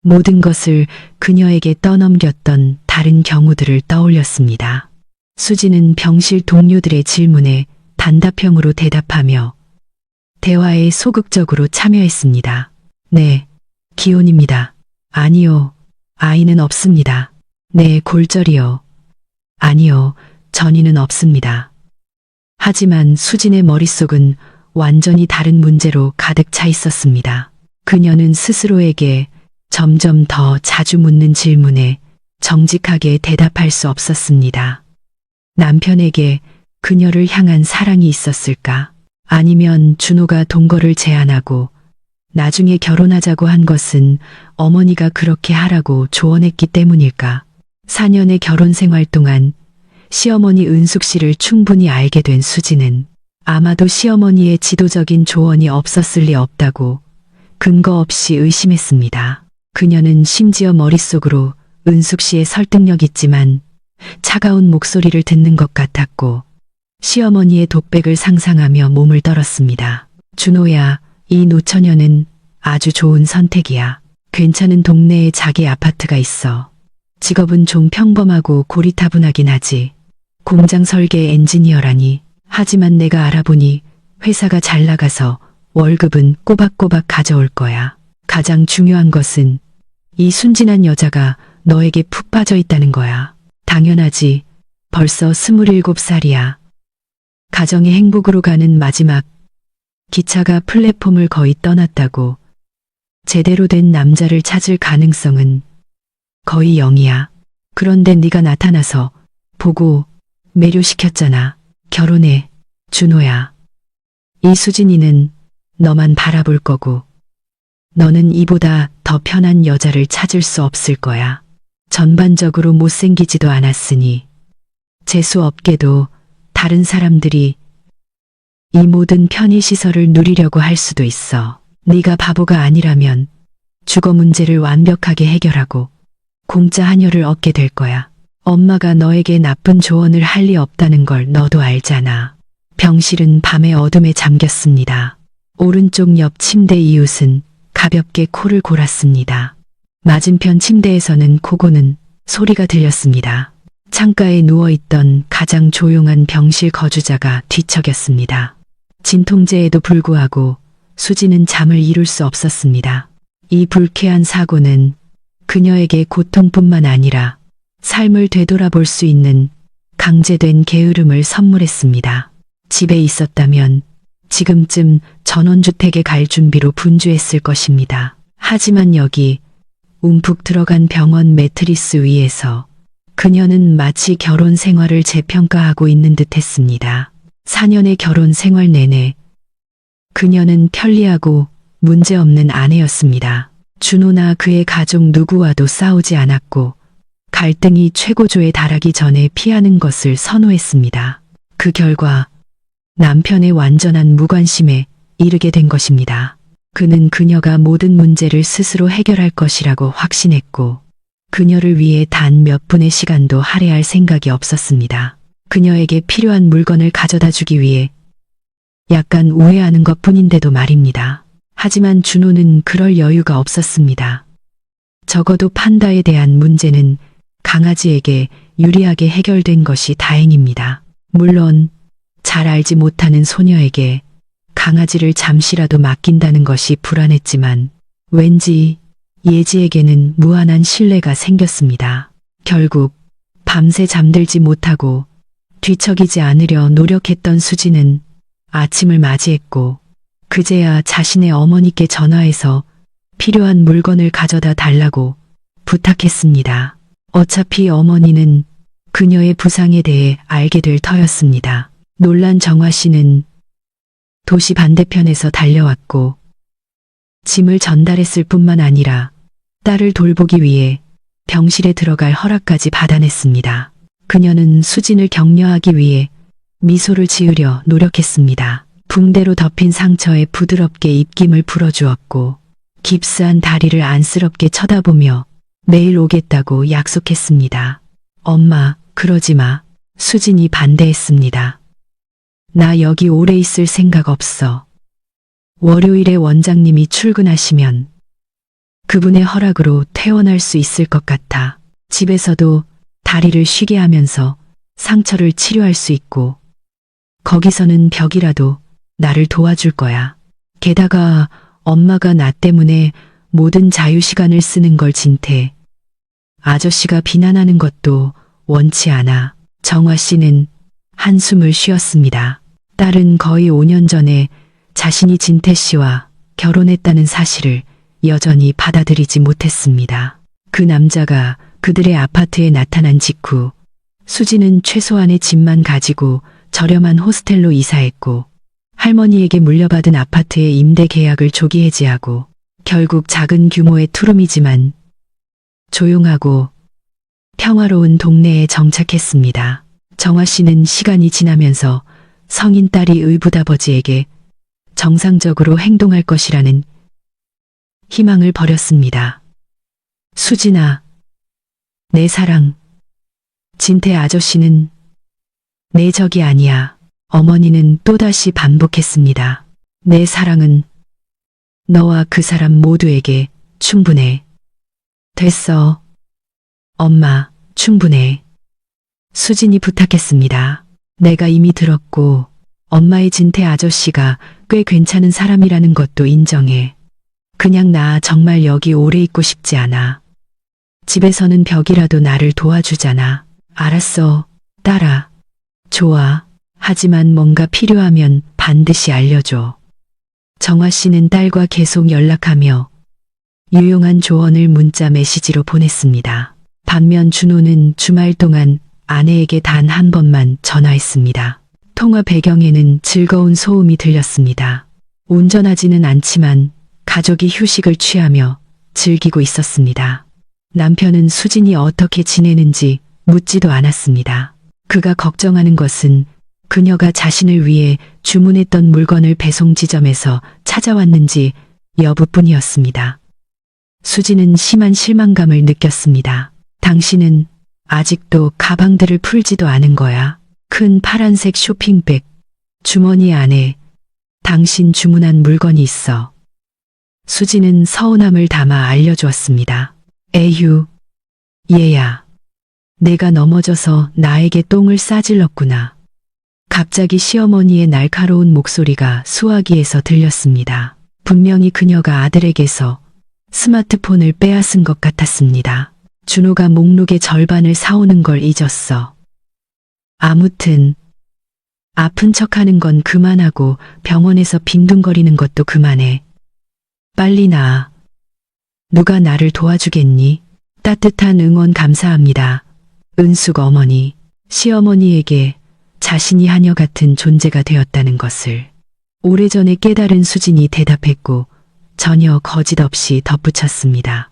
모든 것을 그녀에게 떠넘겼던 다른 경우들을 떠올렸습니다. 수지는 병실 동료들의 질문에 단답형으로 대답하며 대화에 소극적으로 참여했습니다. 네, 기혼입니다. 아니요, 아이는 없습니다. 네, 골절이요. 아니요, 전이는 없습니다. 하지만 수진의 머릿속은 완전히 다른 문제로 가득 차 있었습니다. 그녀는 스스로에게 점점 더 자주 묻는 질문에 정직하게 대답할 수 없었습니다. 남편에게 그녀를 향한 사랑이 있었을까? 아니면 준호가 동거를 제안하고 나중에 결혼하자고 한 것은 어머니가 그렇게 하라고 조언했기 때문일까? 4년의 결혼 생활 동안 시어머니 은숙 씨를 충분히 알게 된 수지는 아마도 시어머니의 지도적인 조언이 없었을 리 없다고 근거 없이 의심했습니다. 그녀는 심지어 머릿속으로 은숙 씨의 설득력 있지만 차가운 목소리를 듣는 것 같았고 시어머니의 독백을 상상하며 몸을 떨었습니다. 준호야, 이 노처녀는 아주 좋은 선택이야. 괜찮은 동네에 자기 아파트가 있어. 직업은 좀 평범하고 고리타분하긴 하지. 공장 설계 엔지니어라니. 하지만 내가 알아보니 회사가 잘 나가서 월급은 꼬박꼬박 가져올 거야. 가장 중요한 것은 이 순진한 여자가 너에게 푹 빠져 있다는 거야. 당연하지. 벌써 27살이야. 가정의 행복으로 가는 마지막 기차가 플랫폼을 거의 떠났다고. 제대로 된 남자를 찾을 가능성은 거의 0이야. 그런데 네가 나타나서 보고 매료시켰잖아. 결혼해, 준호야. 이 수진이는 너만 바라볼 거고 너는 이보다 더 편한 여자를 찾을 수 없을 거야. 전반적으로 못생기지도 않았으니 재수 없게도 다른 사람들이 이 모든 편의시설을 누리려고 할 수도 있어. 네가 바보가 아니라면 주거 문제를 완벽하게 해결하고 공짜 한여를 얻게 될 거야. 엄마가 너에게 나쁜 조언을 할 리 없다는 걸 너도 알잖아. 병실은 밤의 어둠에 잠겼습니다. 오른쪽 옆 침대 이웃은 가볍게 코를 골았습니다. 맞은편 침대에서는 코 고는 소리가 들렸습니다. 창가에 누워있던 가장 조용한 병실 거주자가 뒤척였습니다. 진통제에도 불구하고 수지는 잠을 이룰 수 없었습니다. 이 불쾌한 사고는 그녀에게 고통뿐만 아니라 삶을 되돌아볼 수 있는 강제된 게으름을 선물했습니다. 집에 있었다면 지금쯤 전원주택에 갈 준비로 분주했을 것입니다. 하지만 여기 움푹 들어간 병원 매트리스 위에서 그녀는 마치 결혼 생활을 재평가하고 있는 듯 했습니다. 4년의 결혼 생활 내내 그녀는 편리하고 문제없는 아내였습니다. 준호나 그의 가족 누구와도 싸우지 않았고 갈등이 최고조에 달하기 전에 피하는 것을 선호했습니다. 그 결과 남편의 완전한 무관심에 이르게 된 것입니다. 그는 그녀가 모든 문제를 스스로 해결할 것이라고 확신했고 그녀를 위해 단 몇 분의 시간도 할애할 생각이 없었습니다. 그녀에게 필요한 물건을 가져다 주기 위해 약간 우회하는 것뿐인데도 말입니다. 하지만 준호는 그럴 여유가 없었습니다. 적어도 판다에 대한 문제는 강아지에게 유리하게 해결된 것이 다행입니다. 물론 잘 알지 못하는 소녀에게 강아지를 잠시라도 맡긴다는 것이 불안했지만 왠지 예지에게는 무한한 신뢰가 생겼습니다. 결국 밤새 잠들지 못하고 뒤척이지 않으려 노력했던 수지는 아침을 맞이했고 그제야 자신의 어머니께 전화해서 필요한 물건을 가져다 달라고 부탁했습니다. 어차피 어머니는 그녀의 부상에 대해 알게 될 터였습니다. 놀란 정화 씨는 도시 반대편에서 달려왔고 짐을 전달했을 뿐만 아니라 딸을 돌보기 위해 병실에 들어갈 허락까지 받아냈습니다. 그녀는 수진을 격려하기 위해 미소를 지으려 노력했습니다. 붕대로 덮인 상처에 부드럽게 입김을 불어주었고 깁스한 다리를 안쓰럽게 쳐다보며 내일 오겠다고 약속했습니다. 엄마, 그러지 마. 수진이 반대했습니다. 나 여기 오래 있을 생각 없어. 월요일에 원장님이 출근하시면 그분의 허락으로 퇴원할 수 있을 것 같아. 집에서도 다리를 쉬게 하면서 상처를 치료할 수 있고 거기서는 벽이라도 나를 도와줄 거야. 게다가 엄마가 나 때문에 모든 자유시간을 쓰는 걸 진태 아저씨가 비난하는 것도 원치 않아. 정화 씨는 한숨을 쉬었습니다. 딸은 거의 5년 전에 자신이 진태 씨와 결혼했다는 사실을 여전히 받아들이지 못했습니다. 그 남자가 그들의 아파트에 나타난 직후 수지는 최소한의 집만 가지고 저렴한 호스텔로 이사했고 할머니에게 물려받은 아파트의 임대 계약을 조기 해지하고 결국 작은 규모의 투룸이지만 조용하고 평화로운 동네에 정착했습니다. 정화 씨는 시간이 지나면서 성인 딸이 의붓아버지에게 정상적으로 행동할 것이라는 희망을 버렸습니다. 수진아, 내 사랑. 진태 아저씨는 내 적이 아니야. 어머니는 또다시 반복했습니다. 내 사랑은 너와 그 사람 모두에게 충분해. 됐어. 엄마, 충분해. 수진이 부탁했습니다. 내가 이미 들었고 엄마의 진태 아저씨가 꽤 괜찮은 사람이라는 것도 인정해. 그냥 나 정말 여기 오래 있고 싶지 않아. 집에서는 벽이라도 나를 도와주잖아. 알았어, 딸아. 좋아. 하지만 뭔가 필요하면 반드시 알려줘. 정화 씨는 딸과 계속 연락하며 유용한 조언을 문자 메시지로 보냈습니다. 반면 준호는 주말 동안 아내에게 단 한 번만 전화했습니다. 통화 배경에는 즐거운 소음이 들렸습니다. 운전하지는 않지만 가족이 휴식을 취하며 즐기고 있었습니다. 남편은 수진이 어떻게 지내는지 묻지도 않았습니다. 그가 걱정하는 것은 그녀가 자신을 위해 주문했던 물건을 배송 지점에서 찾아왔는지 여부뿐이었습니다. 수진은 심한 실망감을 느꼈습니다. 당신은 아직도 가방들을 풀지도 않은 거야. 큰 파란색 쇼핑백, 주머니 안에 당신 주문한 물건이 있어. 수진은 서운함을 담아 알려주었습니다. 에휴, 얘야. 내가 넘어져서 나에게 똥을 싸질렀구나. 갑자기 시어머니의 날카로운 목소리가 수화기에서 들렸습니다. 분명히 그녀가 아들에게서 스마트폰을 빼앗은 것 같았습니다. 준호가 목록의 절반을 사오는 걸 잊었어. 아무튼 아픈 척하는 건 그만하고 병원에서 빈둥거리는 것도 그만해. 빨리 나아. 누가 나를 도와주겠니? 따뜻한 응원 감사합니다. 은숙 어머니. 시어머니에게 자신이 하녀 같은 존재가 되었다는 것을 오래전에 깨달은 수진이 대답했고 전혀 거짓 없이 덧붙였습니다.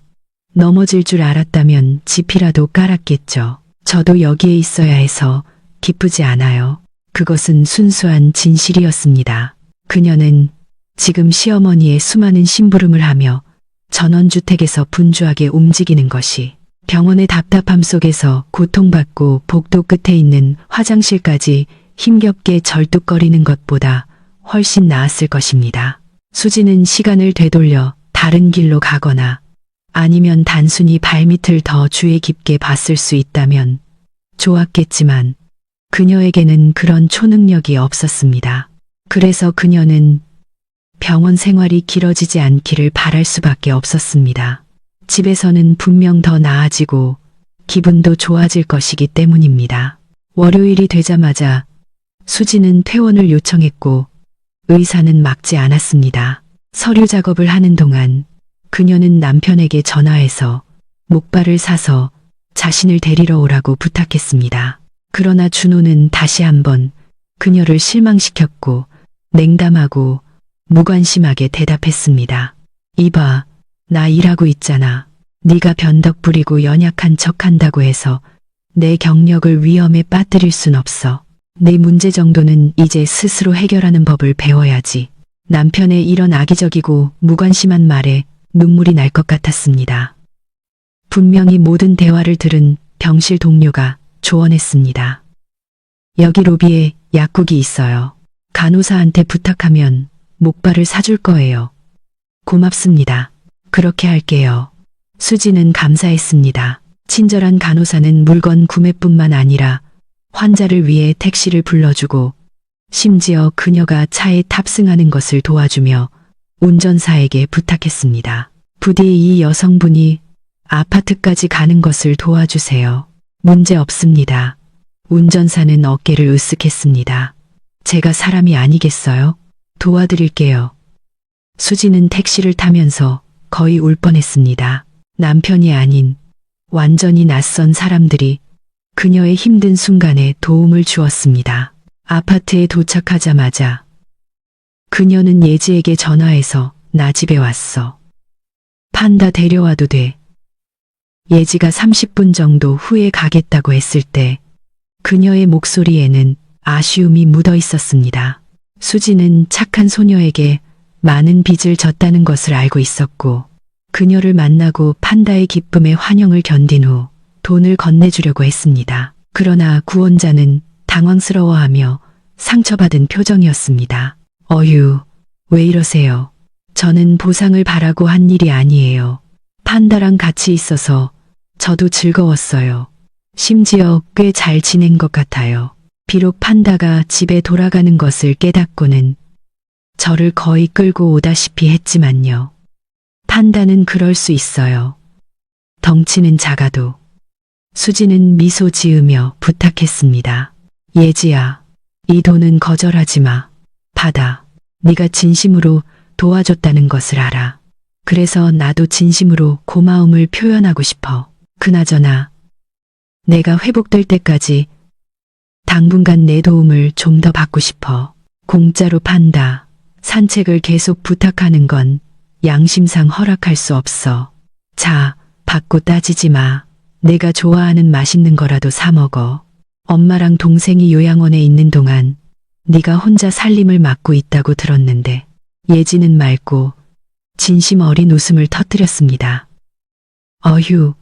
넘어질 줄 알았다면 지피라도 깔았겠죠. 저도 여기에 있어야 해서 기쁘지 않아요. 그것은 순수한 진실이었습니다. 그녀는 지금 시어머니의 수많은 심부름을 하며 전원주택에서 분주하게 움직이는 것이 병원의 답답함 속에서 고통받고 복도 끝에 있는 화장실까지 힘겹게 절뚝거리는 것보다 훨씬 나았을 것입니다. 수지는 시간을 되돌려 다른 길로 가거나 아니면 단순히 발밑을 더 주의 깊게 봤을 수 있다면 좋았겠지만 그녀에게는 그런 초능력이 없었습니다. 그래서 그녀는 병원 생활이 길어지지 않기를 바랄 수밖에 없었습니다. 집에서는 분명 더 나아지고 기분도 좋아질 것이기 때문입니다. 월요일이 되자마자 수지는 퇴원을 요청했고 의사는 막지 않았습니다. 서류 작업을 하는 동안 그녀는 남편에게 전화해서 목발을 사서 자신을 데리러 오라고 부탁했습니다. 그러나 준호는 다시 한번 그녀를 실망시켰고 냉담하고 무관심하게 대답했습니다. 이봐, 나 일하고 있잖아. 네가 변덕 부리고 연약한 척한다고 해서 내 경력을 위험에 빠뜨릴 순 없어. 내 문제 정도는 이제 스스로 해결하는 법을 배워야지. 남편의 이런 악의적이고 무관심한 말에 눈물이 날 것 같았습니다. 분명히 모든 대화를 들은 병실 동료가 조언했습니다. 여기 로비에 약국이 있어요. 간호사한테 부탁하면 목발을 사줄 거예요. 고맙습니다. 그렇게 할게요. 수지는 감사했습니다. 친절한 간호사는 물건 구매뿐만 아니라 환자를 위해 택시를 불러주고 심지어 그녀가 차에 탑승하는 것을 도와주며 운전사에게 부탁했습니다. 부디 이 여성분이 아파트까지 가는 것을 도와주세요. 문제 없습니다. 운전사는 어깨를 으쓱했습니다. 제가 사람이 아니겠어요? 도와드릴게요. 수지는 택시를 타면서 거의 울 뻔했습니다. 남편이 아닌 완전히 낯선 사람들이 그녀의 힘든 순간에 도움을 주었습니다. 아파트에 도착하자마자 그녀는 예지에게 전화해서 나 집에 왔어. 판다 데려와도 돼. 예지가 30분 정도 후에 가겠다고 했을 때 그녀의 목소리에는 아쉬움이 묻어 있었습니다. 수지는 착한 소녀에게 많은 빚을 졌다는 것을 알고 있었고 그녀를 만나고 판다의 기쁨에 환영을 견딘 후 돈을 건네주려고 했습니다. 그러나 구원자는 당황스러워하며 상처받은 표정이었습니다. 어휴, 왜 이러세요? 저는 보상을 바라고 한 일이 아니에요. 판다랑 같이 있어서 저도 즐거웠어요. 심지어 꽤 잘 지낸 것 같아요. 비록 판다가 집에 돌아가는 것을 깨닫고는 저를 거의 끌고 오다시피 했지만요. 판다는 그럴 수 있어요. 덩치는 작아도. 수지는 미소 지으며 부탁했습니다. 예지야, 이 돈은 거절하지 마. 받아. 네가 진심으로 도와줬다는 것을 알아. 그래서 나도 진심으로 고마움을 표현하고 싶어. 그나저나 내가 회복될 때까지 당분간 내 도움을 좀 더 받고 싶어. 공짜로 판다. 산책을 계속 부탁하는 건 양심상 허락할 수 없어. 자, 받고 따지지 마. 내가 좋아하는 맛있는 거라도 사 먹어. 엄마랑 동생이 요양원에 있는 동안 네가 혼자 살림을 맡고 있다고 들었는데. 예지는 맑고 진심 어린 웃음을 터뜨렸습니다. 어휴,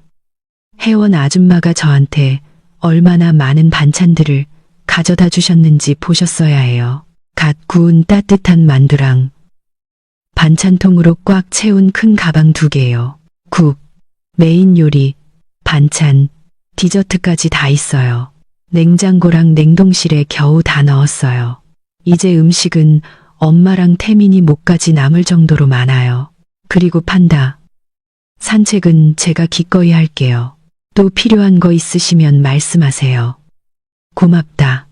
회원 아줌마가 저한테 얼마나 많은 반찬들을 가져다 주셨는지 보셨어야 해요. 갓 구운 따뜻한 만두랑 반찬통으로 꽉 채운 큰 가방 2개요. 국, 메인 요리, 반찬, 디저트까지 다 있어요. 냉장고랑 냉동실에 겨우 다 넣었어요. 이제 음식은 엄마랑 태민이 목까지 남을 정도로 많아요. 그리고 판다. 산책은 제가 기꺼이 할게요. 또 필요한 거 있으시면 말씀하세요. 고맙다.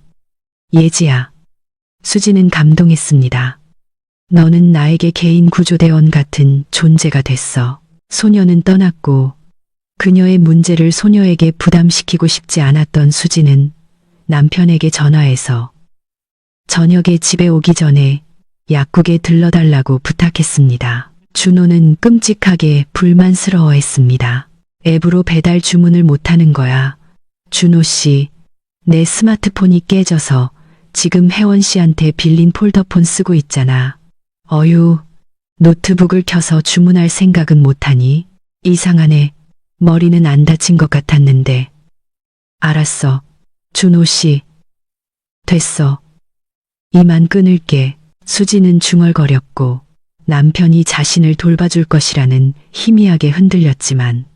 예지야. 수지는 감동했습니다. 너는 나에게 개인 구조대원 같은 존재가 됐어. 소녀는 떠났고 그녀의 문제를 소녀에게 부담시키고 싶지 않았던 수지는 남편에게 전화해서 저녁에 집에 오기 전에 약국에 들러달라고 부탁했습니다. 준호는 끔찍하게 불만스러워했습니다. 앱으로 배달 주문을 못하는 거야. 준호 씨, 내 스마트폰이 깨져서 지금 혜원 씨한테 빌린 폴더폰 쓰고 있잖아. 어휴, 노트북을 켜서 주문할 생각은 못하니? 이상하네. 머리는 안 다친 것 같았는데. 알았어. 준호 씨. 됐어. 이만 끊을게. 수지는 중얼거렸고 남편이 자신을 돌봐줄 것이라는 희미하게 흔들렸지만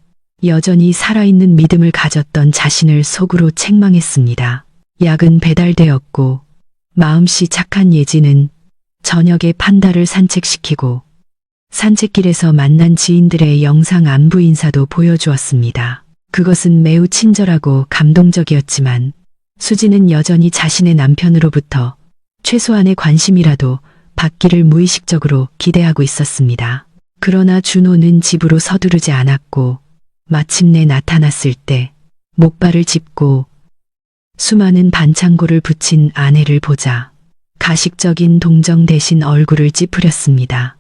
여전히 살아있는 믿음을 가졌던 자신을 속으로 책망했습니다. 약은 배달되었고 마음씨 착한 예지는 저녁에 판다를 산책시키고 산책길에서 만난 지인들의 영상 안부 인사도 보여주었습니다. 그것은 매우 친절하고 감동적이었지만 수지는 여전히 자신의 남편으로부터 최소한의 관심이라도 받기를 무의식적으로 기대하고 있었습니다. 그러나 준호는 집으로 서두르지 않았고 마침내 나타났을 때 목발을 짚고 수많은 반창고를 붙인 아내를 보자 가식적인 동정 대신 얼굴을 찌푸렸습니다.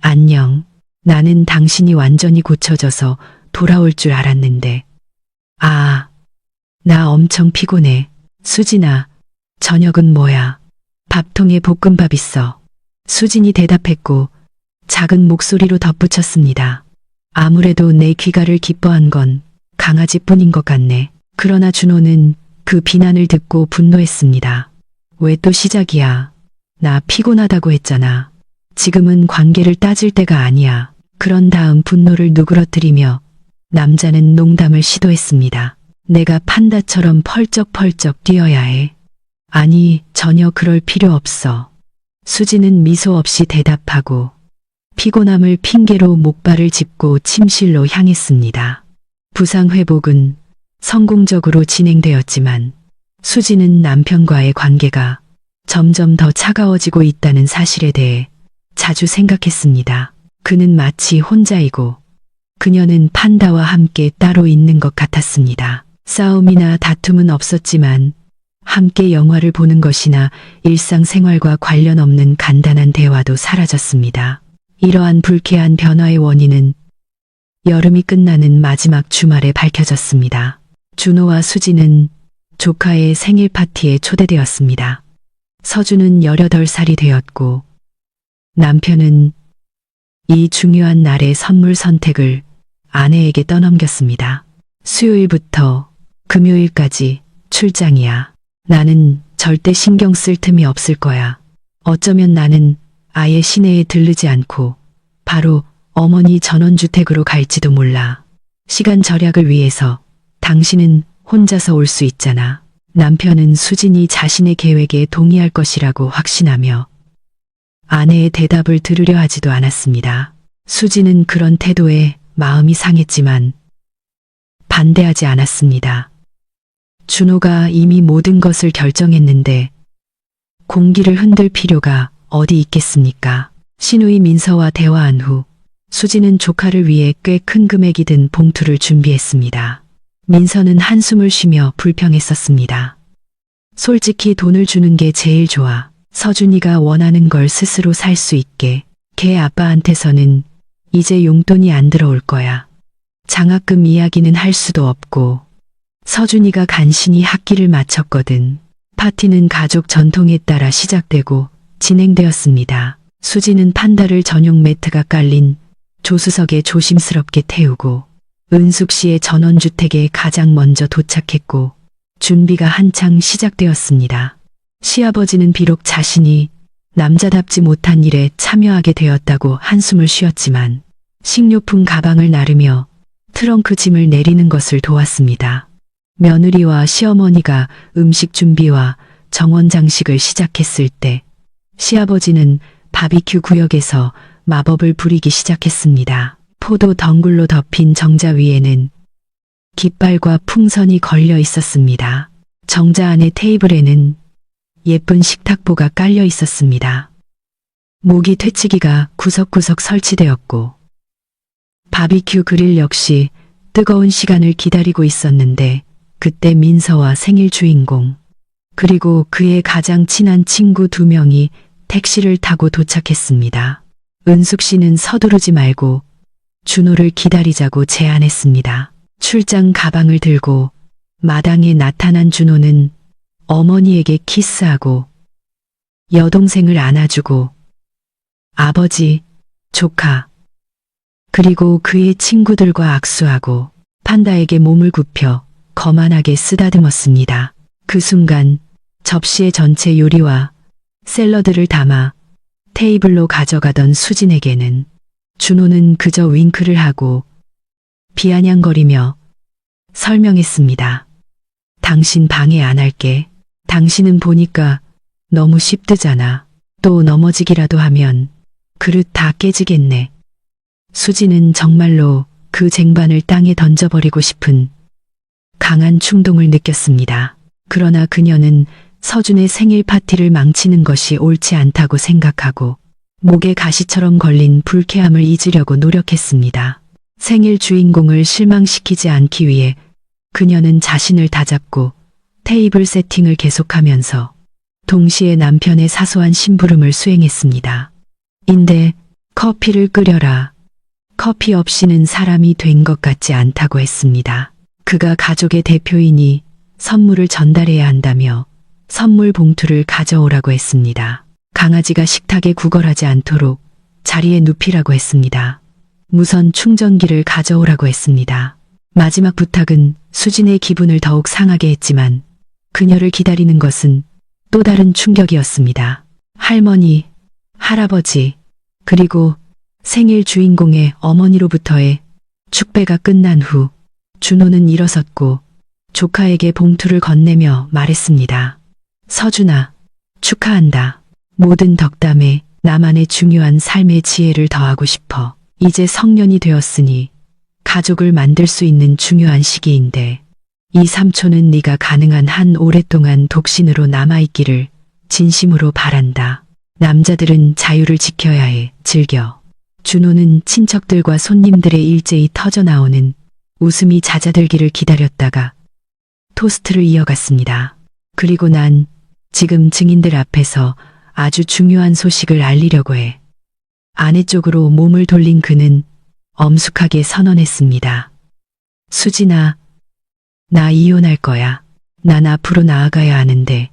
안녕. 나는 당신이 완전히 고쳐져서 돌아올 줄 알았는데. 아, 나 엄청 피곤해. 수진아, 저녁은 뭐야? 밥통에 볶음밥 있어. 수진이 대답했고 작은 목소리로 덧붙였습니다. 아무래도 내 귀가를 기뻐한 건 강아지뿐인 것 같네. 그러나 준호는 그 비난을 듣고 분노했습니다. 왜 또 시작이야? 나 피곤하다고 했잖아. 지금은 관계를 따질 때가 아니야. 그런 다음 분노를 누그러뜨리며 남자는 농담을 시도했습니다. 내가 판다처럼 펄쩍펄쩍 뛰어야 해. 아니, 전혀 그럴 필요 없어. 수지는 미소 없이 대답하고 피곤함을 핑계로 목발을 짚고 침실로 향했습니다. 부상 회복은 성공적으로 진행되었지만 수지는 남편과의 관계가 점점 더 차가워지고 있다는 사실에 대해 자주 생각했습니다. 그는 마치 혼자이고 그녀는 판다와 함께 따로 있는 것 같았습니다. 싸움이나 다툼은 없었지만 함께 영화를 보는 것이나 일상생활과 관련 없는 간단한 대화도 사라졌습니다. 이러한 불쾌한 변화의 원인은 여름이 끝나는 마지막 주말에 밝혀졌습니다. 준호와 수지는 조카의 생일 파티에 초대되었습니다. 서준은 18살이 되었고 남편은 이 중요한 날의 선물 선택을 아내에게 떠넘겼습니다. 수요일부터 금요일까지 출장이야. 나는 절대 신경 쓸 틈이 없을 거야. 어쩌면 나는 아예 시내에 들르지 않고 바로 어머니 전원주택으로 갈지도 몰라. 시간 절약을 위해서 당신은 혼자서 올 수 있잖아. 남편은 수진이 자신의 계획에 동의할 것이라고 확신하며 아내의 대답을 들으려 하지도 않았습니다. 수진은 그런 태도에 마음이 상했지만 반대하지 않았습니다. 준호가 이미 모든 것을 결정했는데 공기를 흔들 필요가 어디 있겠습니까? 신우이 민서와 대화한 후 수지는 조카를 위해 꽤 큰 금액이 든 봉투를 준비했습니다. 민서는 한숨을 쉬며 불평했었습니다. 솔직히 돈을 주는 게 제일 좋아. 서준이가 원하는 걸 스스로 살 수 있게. 걔 아빠한테서는 이제 용돈이 안 들어올 거야. 장학금 이야기는 할 수도 없고 서준이가 간신히 학기를 마쳤거든. 파티는 가족 전통에 따라 시작되고 진행되었습니다. 수지는 판다를 전용 매트가 깔린 조수석에 조심스럽게 태우고 은숙 씨의 전원주택에 가장 먼저 도착했고 준비가 한창 시작되었습니다. 시아버지는 비록 자신이 남자답지 못한 일에 참여하게 되었다고 한숨을 쉬었지만 식료품 가방을 나르며 트렁크 짐을 내리는 것을 도왔습니다. 며느리와 시어머니가 음식 준비와 정원 장식을 시작했을 때 시아버지는 바비큐 구역에서 마법을 부리기 시작했습니다. 포도 덩굴로 덮인 정자 위에는 깃발과 풍선이 걸려 있었습니다. 정자 안의 테이블에는 예쁜 식탁보가 깔려 있었습니다. 모기 퇴치기가 구석구석 설치되었고 바비큐 그릴 역시 뜨거운 시간을 기다리고 있었는데 그때 민서와 생일 주인공 그리고 그의 가장 친한 친구 2명이 택시를 타고 도착했습니다. 은숙 씨는 서두르지 말고 준호를 기다리자고 제안했습니다. 출장 가방을 들고 마당에 나타난 준호는 어머니에게 키스하고 여동생을 안아주고 아버지, 조카, 그리고 그의 친구들과 악수하고 판다에게 몸을 굽혀 거만하게 쓰다듬었습니다. 그 순간 접시의 전체 요리와 샐러드를 담아 테이블로 가져가던 수진에게는 준호는 그저 윙크를 하고 비아냥거리며 설명했습니다. 당신 방해 안 할게. 당신은 보니까 너무 쉽드잖아. 또 넘어지기라도 하면 그릇 다 깨지겠네. 수지는 정말로 그 쟁반을 땅에 던져버리고 싶은 강한 충동을 느꼈습니다. 그러나 그녀는 서준의 생일 파티를 망치는 것이 옳지 않다고 생각하고 목에 가시처럼 걸린 불쾌함을 잊으려고 노력했습니다. 생일 주인공을 실망시키지 않기 위해 그녀는 자신을 다잡고 테이블 세팅을 계속하면서 동시에 남편의 사소한 심부름을 수행했습니다. 인데 커피를 끓여라. 커피 없이는 사람이 된 것 같지 않다고 했습니다. 그가 가족의 대표이니 선물을 전달해야 한다며 선물 봉투를 가져오라고 했습니다. 강아지가 식탁에 구걸하지 않도록 자리에 눕히라고 했습니다. 무선 충전기를 가져오라고 했습니다. 마지막 부탁은 수진의 기분을 더욱 상하게 했지만 그녀를 기다리는 것은 또 다른 충격이었습니다. 할머니, 할아버지, 그리고 생일 주인공의 어머니로부터의 축배가 끝난 후 준호는 일어섰고 조카에게 봉투를 건네며 말했습니다. 서준아, 축하한다. 모든 덕담에 나만의 중요한 삶의 지혜를 더하고 싶어. 이제 성년이 되었으니 가족을 만들 수 있는 중요한 시기인데 이 삼촌은 네가 가능한 한 오랫동안 독신으로 남아있기를 진심으로 바란다. 남자들은 자유를 지켜야 해. 즐겨. 준호는 친척들과 손님들의 일제히 터져나오는 웃음이 잦아들기를 기다렸다가 토스트를 이어갔습니다. 그리고 난 지금 증인들 앞에서 아주 중요한 소식을 알리려고 해. 아내 쪽으로 몸을 돌린 그는 엄숙하게 선언했습니다. 수진아, 나 이혼할 거야. 난 앞으로 나아가야 하는데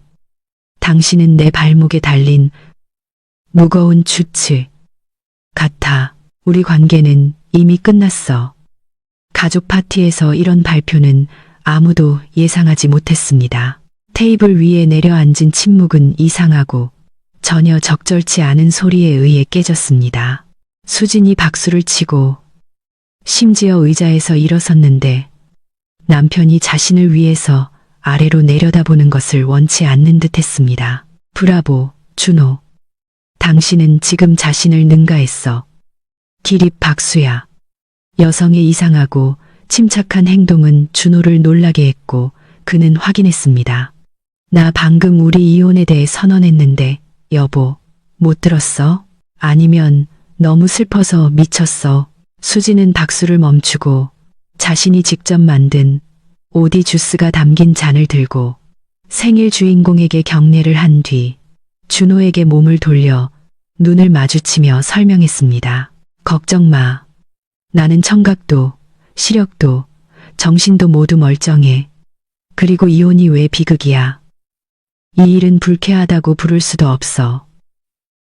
당신은 내 발목에 달린 무거운 추츠 같아. 우리 관계는 이미 끝났어. 가족 파티에서 이런 발표는 아무도 예상하지 못했습니다. 테이블 위에 내려앉은 침묵은 이상하고 전혀 적절치 않은 소리에 의해 깨졌습니다. 수진이 박수를 치고 심지어 의자에서 일어섰는데 남편이 자신을 위해서 아래로 내려다보는 것을 원치 않는 듯 했습니다. 브라보, 준호. 당신은 지금 자신을 능가했어. 기립 박수야. 여성의 이상하고 침착한 행동은 준호를 놀라게 했고 그는 확인했습니다. 나 방금 우리 이혼에 대해 선언했는데 여보, 못 들었어? 아니면 너무 슬퍼서 미쳤어? 수지는 박수를 멈추고 자신이 직접 만든 오디 주스가 담긴 잔을 들고 생일 주인공에게 경례를 한 뒤 준호에게 몸을 돌려 눈을 마주치며 설명했습니다. 걱정 마. 나는 청각도, 시력도, 정신도 모두 멀쩡해. 그리고 이혼이 왜 비극이야? 이 일은 불쾌하다고 부를 수도 없어.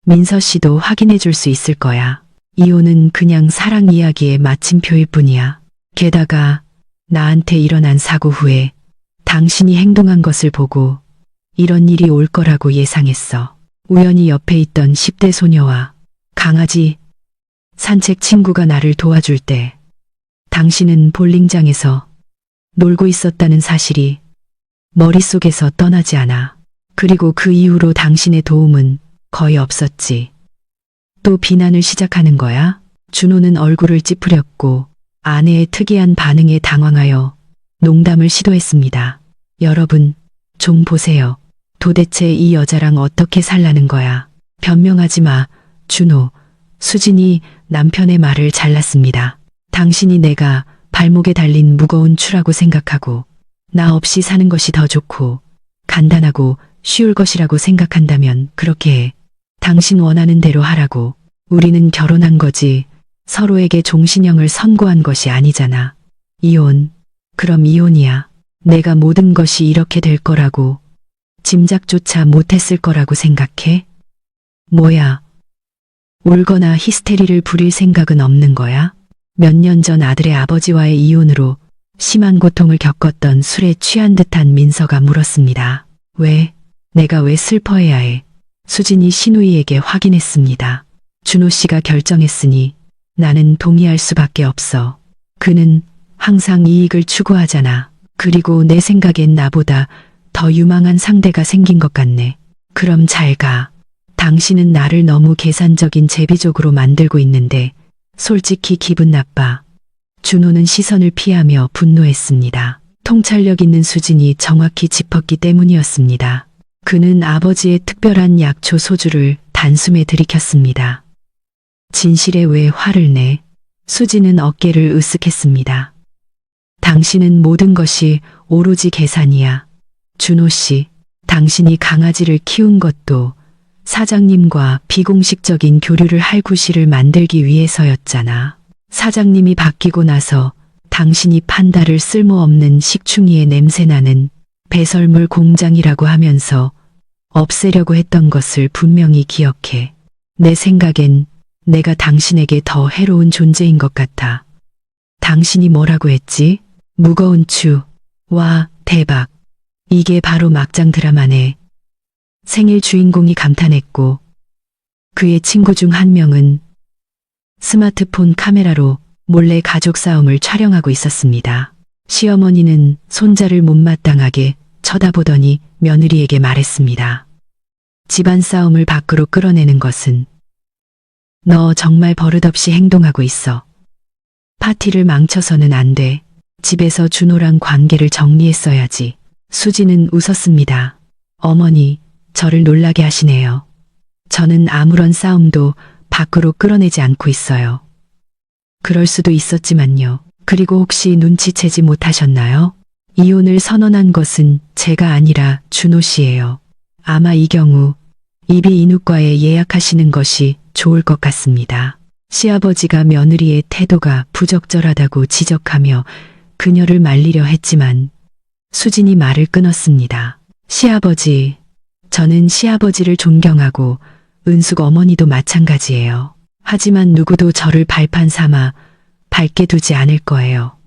민서 씨도 확인해 줄 수 있을 거야. 이혼은 그냥 사랑 이야기의 마침표일 뿐이야. 게다가 나한테 일어난 사고 후에 당신이 행동한 것을 보고 이런 일이 올 거라고 예상했어. 우연히 옆에 있던 10대 소녀와 강아지 산책 친구가 나를 도와줄 때 당신은 볼링장에서 놀고 있었다는 사실이 머릿속에서 떠나지 않아. 그리고 그 이후로 당신의 도움은 거의 없었지. 또 비난을 시작하는 거야? 준호는 얼굴을 찌푸렸고 아내의 특이한 반응에 당황하여 농담을 시도했습니다. 여러분, 좀 보세요. 도대체 이 여자랑 어떻게 살라는 거야? 변명하지 마, 준호. 수진이 남편의 말을 잘랐습니다. 당신이 내가 발목에 달린 무거운 추라고 생각하고 나 없이 사는 것이 더 좋고 간단하고 쉬울 것이라고 생각한다면 그렇게 해. 당신 원하는 대로 하라고. 우리는 결혼한 거지 서로에게 종신형을 선고한 것이 아니잖아. 이혼. 그럼 이혼이야. 내가 모든 것이 이렇게 될 거라고 짐작조차 못했을 거라고 생각해? 뭐야? 울거나 히스테리를 부릴 생각은 없는 거야? 몇 년 전 아들의 아버지와의 이혼으로 심한 고통을 겪었던 술에 취한 듯한 민서가 물었습니다. 왜? 내가 왜 슬퍼해야 해? 수진이 신우이에게 확인했습니다. 준호 씨가 결정했으니 나는 동의할 수밖에 없어. 그는 항상 이익을 추구하잖아. 그리고 내 생각엔 나보다 더 유망한 상대가 생긴 것 같네. 그럼 잘 가. 당신은 나를 너무 계산적인 제비족으로 만들고 있는데 솔직히 기분 나빠. 준호는 시선을 피하며 분노했습니다. 통찰력 있는 수진이 정확히 짚었기 때문이었습니다. 그는 아버지의 특별한 약초 소주를 단숨에 들이켰습니다. 진실에 왜 화를 내? 수진은 어깨를 으쓱했습니다. 당신은 모든 것이 오로지 계산이야. 준호 씨, 당신이 강아지를 키운 것도 사장님과 비공식적인 교류를 할 구실을 만들기 위해서였잖아. 사장님이 바뀌고 나서 당신이 판다를 쓸모없는 식충이의 냄새나는 배설물 공장이라고 하면서 없애려고 했던 것을 분명히 기억해. 내 생각엔 내가 당신에게 더 해로운 존재인 것 같아. 당신이 뭐라고 했지? 무거운 추. 와, 대박. 이게 바로 막장 드라마네. 생일 주인공이 감탄했고 그의 친구 중 한 명은 스마트폰 카메라로 몰래 가족 싸움을 촬영하고 있었습니다. 시어머니는 손자를 못마땅하게 쳐다보더니 며느리에게 말했습니다. 집안 싸움을 밖으로 끌어내는 것은 너 정말 버릇없이 행동하고 있어. 파티를 망쳐서는 안 돼. 집에서 준호랑 관계를 정리했어야지. 수지는 웃었습니다. 어머니, 저를 놀라게 하시네요. 저는 아무런 싸움도 밖으로 끌어내지 않고 있어요. 그럴 수도 있었지만요. 그리고 혹시 눈치채지 못하셨나요? 이혼을 선언한 것은 제가 아니라 준호 씨예요. 아마 이 경우 이비 인후과에 예약하시는 것이 좋을 것 같습니다. 시아버지가 며느리의 태도가 부적절하다고 지적하며 그녀를 말리려 했지만 수진이 말을 끊었습니다. 시아버지, 저는 시아버지를 존경하고 은숙 어머니도 마찬가지예요. 하지만 누구도 저를 발판 삼아 밝게 두지 않을 거예요.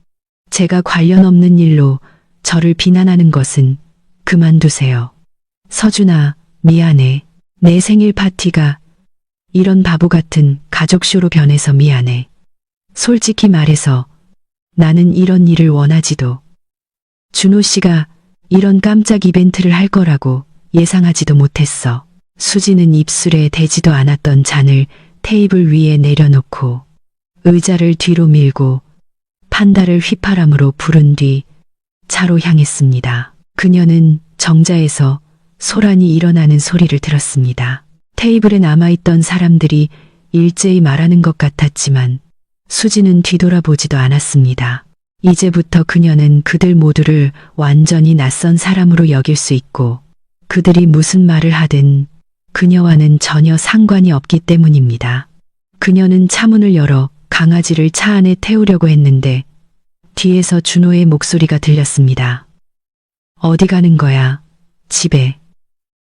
제가 관련 없는 일로 저를 비난하는 것은 그만두세요. 서준아, 미안해. 내 생일 파티가 이런 바보 같은 가족쇼로 변해서 미안해. 솔직히 말해서 나는 이런 일을 원하지도 준호 씨가 이런 깜짝 이벤트를 할 거라고 예상하지도 못했어. 수지는 입술에 대지도 않았던 잔을 테이블 위에 내려놓고 의자를 뒤로 밀고 판다를 휘파람으로 부른 뒤 차로 향했습니다. 그녀는 정자에서 소란이 일어나는 소리를 들었습니다. 테이블에 남아있던 사람들이 일제히 말하는 것 같았지만 수지는 뒤돌아보지도 않았습니다. 이제부터 그녀는 그들 모두를 완전히 낯선 사람으로 여길 수 있고 그들이 무슨 말을 하든 그녀와는 전혀 상관이 없기 때문입니다. 그녀는 차문을 열어 강아지를 차 안에 태우려고 했는데 뒤에서 준호의 목소리가 들렸습니다. 어디 가는 거야? 집에.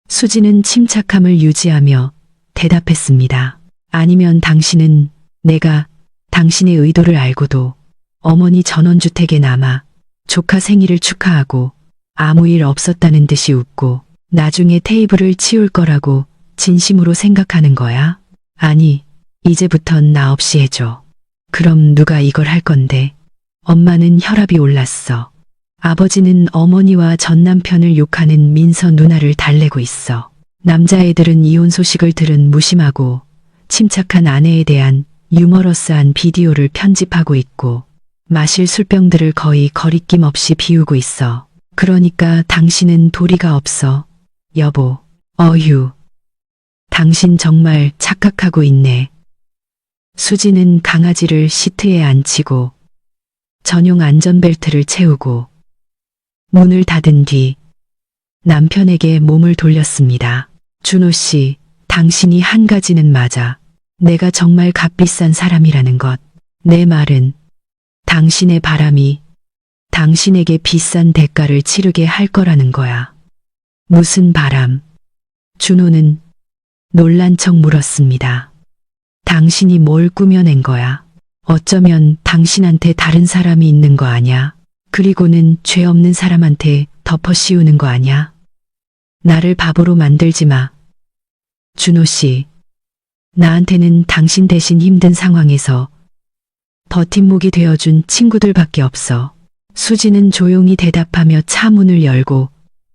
수지는 침착함을 유지하며 대답했습니다. 아니면 당신은 내가 당신의 의도를 알고도 어머니 전원주택에 남아 조카 생일을 축하하고 아무 일 없었다는 듯이 웃고 나중에 테이블을 치울 거라고 진심으로 생각하는 거야? 아니, 이제부턴 나 없이 해줘. 그럼 누가 이걸 할 건데? 엄마는 혈압이 올랐어. 아버지는 어머니와 전 남편을 욕하는 민서 누나를 달래고 있어. 남자애들은 이혼 소식을 들은 무심하고 침착한 아내에 대한 유머러스한 비디오를 편집하고 있고 마실 술병들을 거의 거리낌 없이 비우고 있어. 그러니까 당신은 도리가 없어. 여보, 어휴. 당신 정말 착각하고 있네. 수지는 강아지를 시트에 앉히고 전용 안전벨트를 채우고 문을 닫은 뒤 남편에게 몸을 돌렸습니다. 준호 씨, 당신이 한 가지는 맞아. 내가 정말 값비싼 사람이라는 것. 내 말은 당신의 바람이 당신에게 비싼 대가를 치르게 할 거라는 거야. 무슨 바람? 준호는 놀란 척 물었습니다. 당신이 뭘 꾸며낸 거야? 어쩌면 당신한테 다른 사람이 있는 거 아냐? 그리고는 죄 없는 사람한테 덮어 씌우는 거 아냐? 나를 바보로 만들지 마. 준호 씨, 나한테는 당신 대신 힘든 상황에서 버팀목이 되어준 친구들밖에 없어. 수지는 조용히 대답하며 차 문을 열고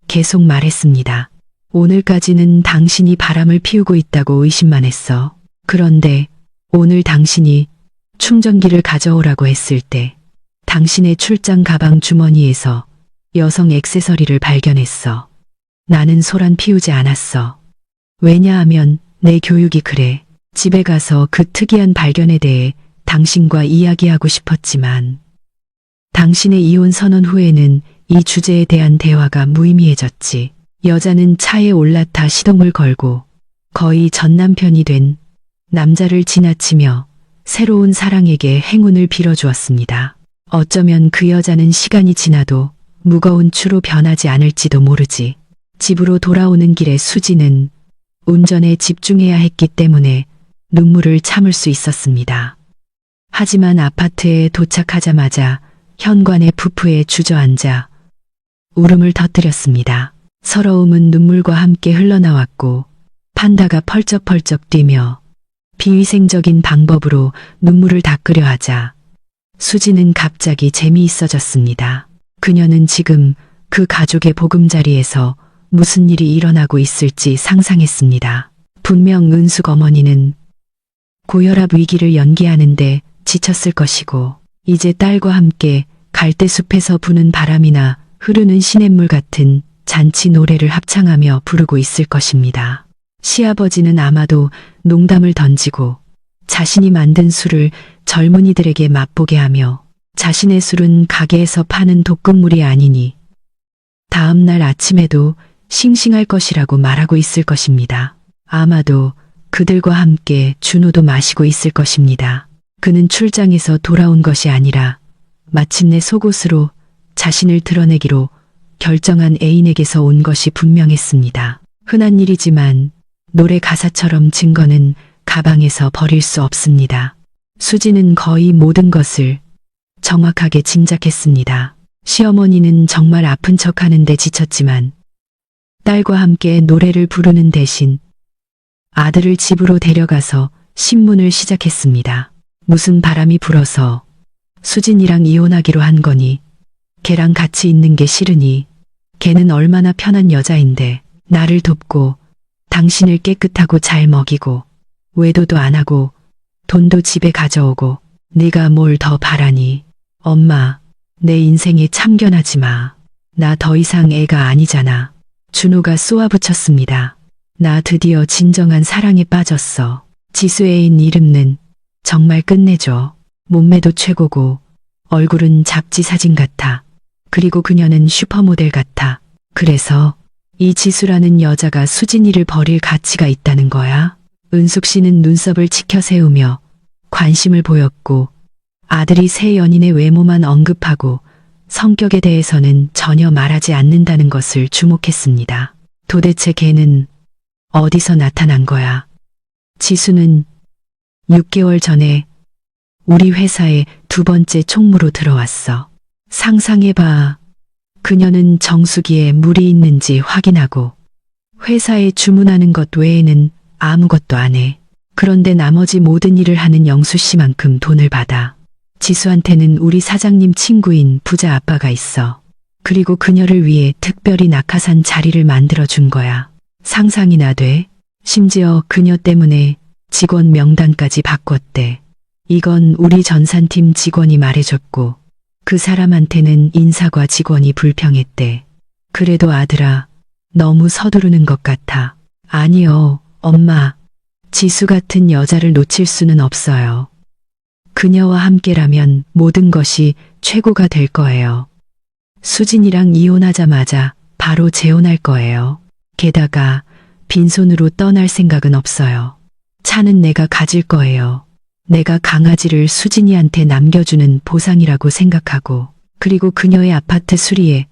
계속 말했습니다. 오늘까지는 당신이 바람을 피우고 있다고 의심만 했어. 그런데 오늘 당신이 충전기를 가져오라고 했을 때 당신의 출장 가방 주머니에서 여성 액세서리를 발견했어. 나는 소란 피우지 않았어. 왜냐하면 내 교육이 그래. 집에 가서 그 특이한 발견에 대해 당신과 이야기하고 싶었지만 당신의 이혼 선언 후에는 이 주제에 대한 대화가 무의미해졌지. 여자는 차에 올라타 시동을 걸고 거의 전 남편이 된 남자를 지나치며 새로운 사랑에게 행운을 빌어주었습니다. 어쩌면 그 여자는 시간이 지나도 무거운 추로 변하지 않을지도 모르지. 집으로 돌아오는 길에 수지는 운전에 집중해야 했기 때문에 눈물을 참을 수 있었습니다. 하지만 아파트에 도착하자마자 현관의 푸프에 주저앉아 울음을 터뜨렸습니다. 서러움은 눈물과 함께 흘러나왔고 판다가 펄쩍펄쩍 뛰며 비위생적인 방법으로 눈물을 닦으려 하자 수지는 갑자기 재미있어졌습니다. 그녀는 지금 그 가족의 보금자리에서 무슨 일이 일어나고 있을지 상상했습니다. 분명 은숙 어머니는 고혈압 위기를 연기하는데 지쳤을 것이고 이제 딸과 함께 갈대숲에서 부는 바람이나 흐르는 시냇물 같은 잔치 노래를 합창하며 부르고 있을 것입니다. 시아버지는 아마도 농담을 던지고 자신이 만든 술을 젊은이들에게 맛보게 하며 자신의 술은 가게에서 파는 독극물이 아니니 다음 날 아침에도 싱싱할 것이라고 말하고 있을 것입니다. 아마도 그들과 함께 준호도 마시고 있을 것입니다. 그는 출장에서 돌아온 것이 아니라 마침내 속옷으로 자신을 드러내기로 결정한 애인에게서 온 것이 분명했습니다. 흔한 일이지만 노래 가사처럼 증거는 가방에서 버릴 수 없습니다. 수지는 거의 모든 것을 정확하게 짐작했습니다. 시어머니는 정말 아픈 척하는데 지쳤지만 딸과 함께 노래를 부르는 대신 아들을 집으로 데려가서 신문을 시작했습니다. 무슨 바람이 불어서 수진이랑 이혼하기로 한 거니? 걔랑 같이 있는 게 싫으니? 걔는 얼마나 편한 여자인데 나를 돕고 당신을 깨끗하고 잘 먹이고 외도도 안 하고 돈도 집에 가져오고 네가 뭘 더 바라니? 엄마, 내 인생에 참견하지 마. 나 더 이상 애가 아니잖아. 준호가 쏘아붙였습니다. 나 드디어 진정한 사랑에 빠졌어. 지수 애인 이름은 정말 끝내줘. 몸매도 최고고 얼굴은 잡지 사진 같아. 그리고 그녀는 슈퍼모델 같아. 그래서 이 지수라는 여자가 수진이를 버릴 가치가 있다는 거야? 은숙 씨는 눈썹을 치켜 세우며 관심을 보였고 아들이 새 연인의 외모만 언급하고 성격에 대해서는 전혀 말하지 않는다는 것을 주목했습니다. 도대체 걔는 어디서 나타난 거야? 지수는 6개월 전에 우리 회사에 두 번째 총무로 들어왔어. 상상해봐. 그녀는 정수기에 물이 있는지 확인하고 회사에 주문하는 것 외에는 아무것도 안 해. 그런데 나머지 모든 일을 하는 영수 씨만큼 돈을 받아. 지수한테는 우리 사장님 친구인 부자 아빠가 있어. 그리고 그녀를 위해 특별히 낙하산 자리를 만들어 준 거야. 상상이나 돼? 심지어 그녀 때문에 직원 명단까지 바꿨대. 이건 우리 전산팀 직원이 말해줬고 그 사람한테는 인사과 직원이 불평했대. 그래도 아들아, 너무 서두르는 것 같아. 아니요, 엄마. 지수 같은 여자를 놓칠 수는 없어요. 그녀와 함께라면 모든 것이 최고가 될 거예요. 수진이랑 이혼하자마자 바로 재혼할 거예요. 게다가 빈손으로 떠날 생각은 없어요. 차는 내가 가질 거예요. 내가 강아지를 수진이한테 남겨주는 보상이라고 생각하고 그리고 그녀의 아파트 수리에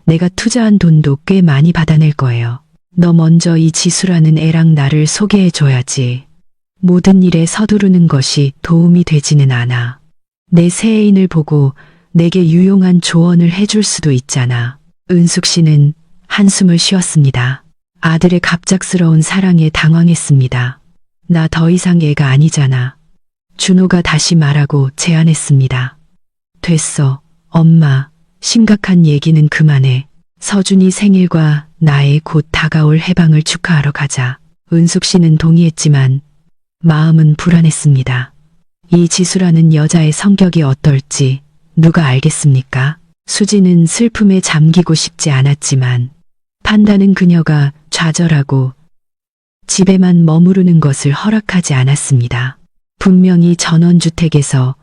내가 투자한 돈도 꽤 많이 받아낼 거예요. 너 먼저 이 지수라는 애랑 나를 소개해줘야지. 모든 일에 서두르는 것이 도움이 되지는 않아. 내 새 애인을 보고 내게 유용한 조언을 해줄 수도 있잖아. 은숙 씨는 한숨을 쉬었습니다. 아들의 갑작스러운 사랑에 당황했습니다. 나 더 이상 애가 아니잖아. 준호가 다시 말하고 제안했습니다. 됐어, 엄마. 심각한 얘기는 그만해. 서준이 생일과 나의 곧 다가올 해방을 축하하러 가자. 은숙 씨는 동의했지만 마음은 불안했습니다. 이 지수라는 여자의 성격이 어떨지 누가 알겠습니까? 수지는 슬픔에 잠기고 싶지 않았지만 판다는 그녀가 좌절하고 집에만 머무르는 것을 허락하지 않았습니다. 분명히 전원주택에서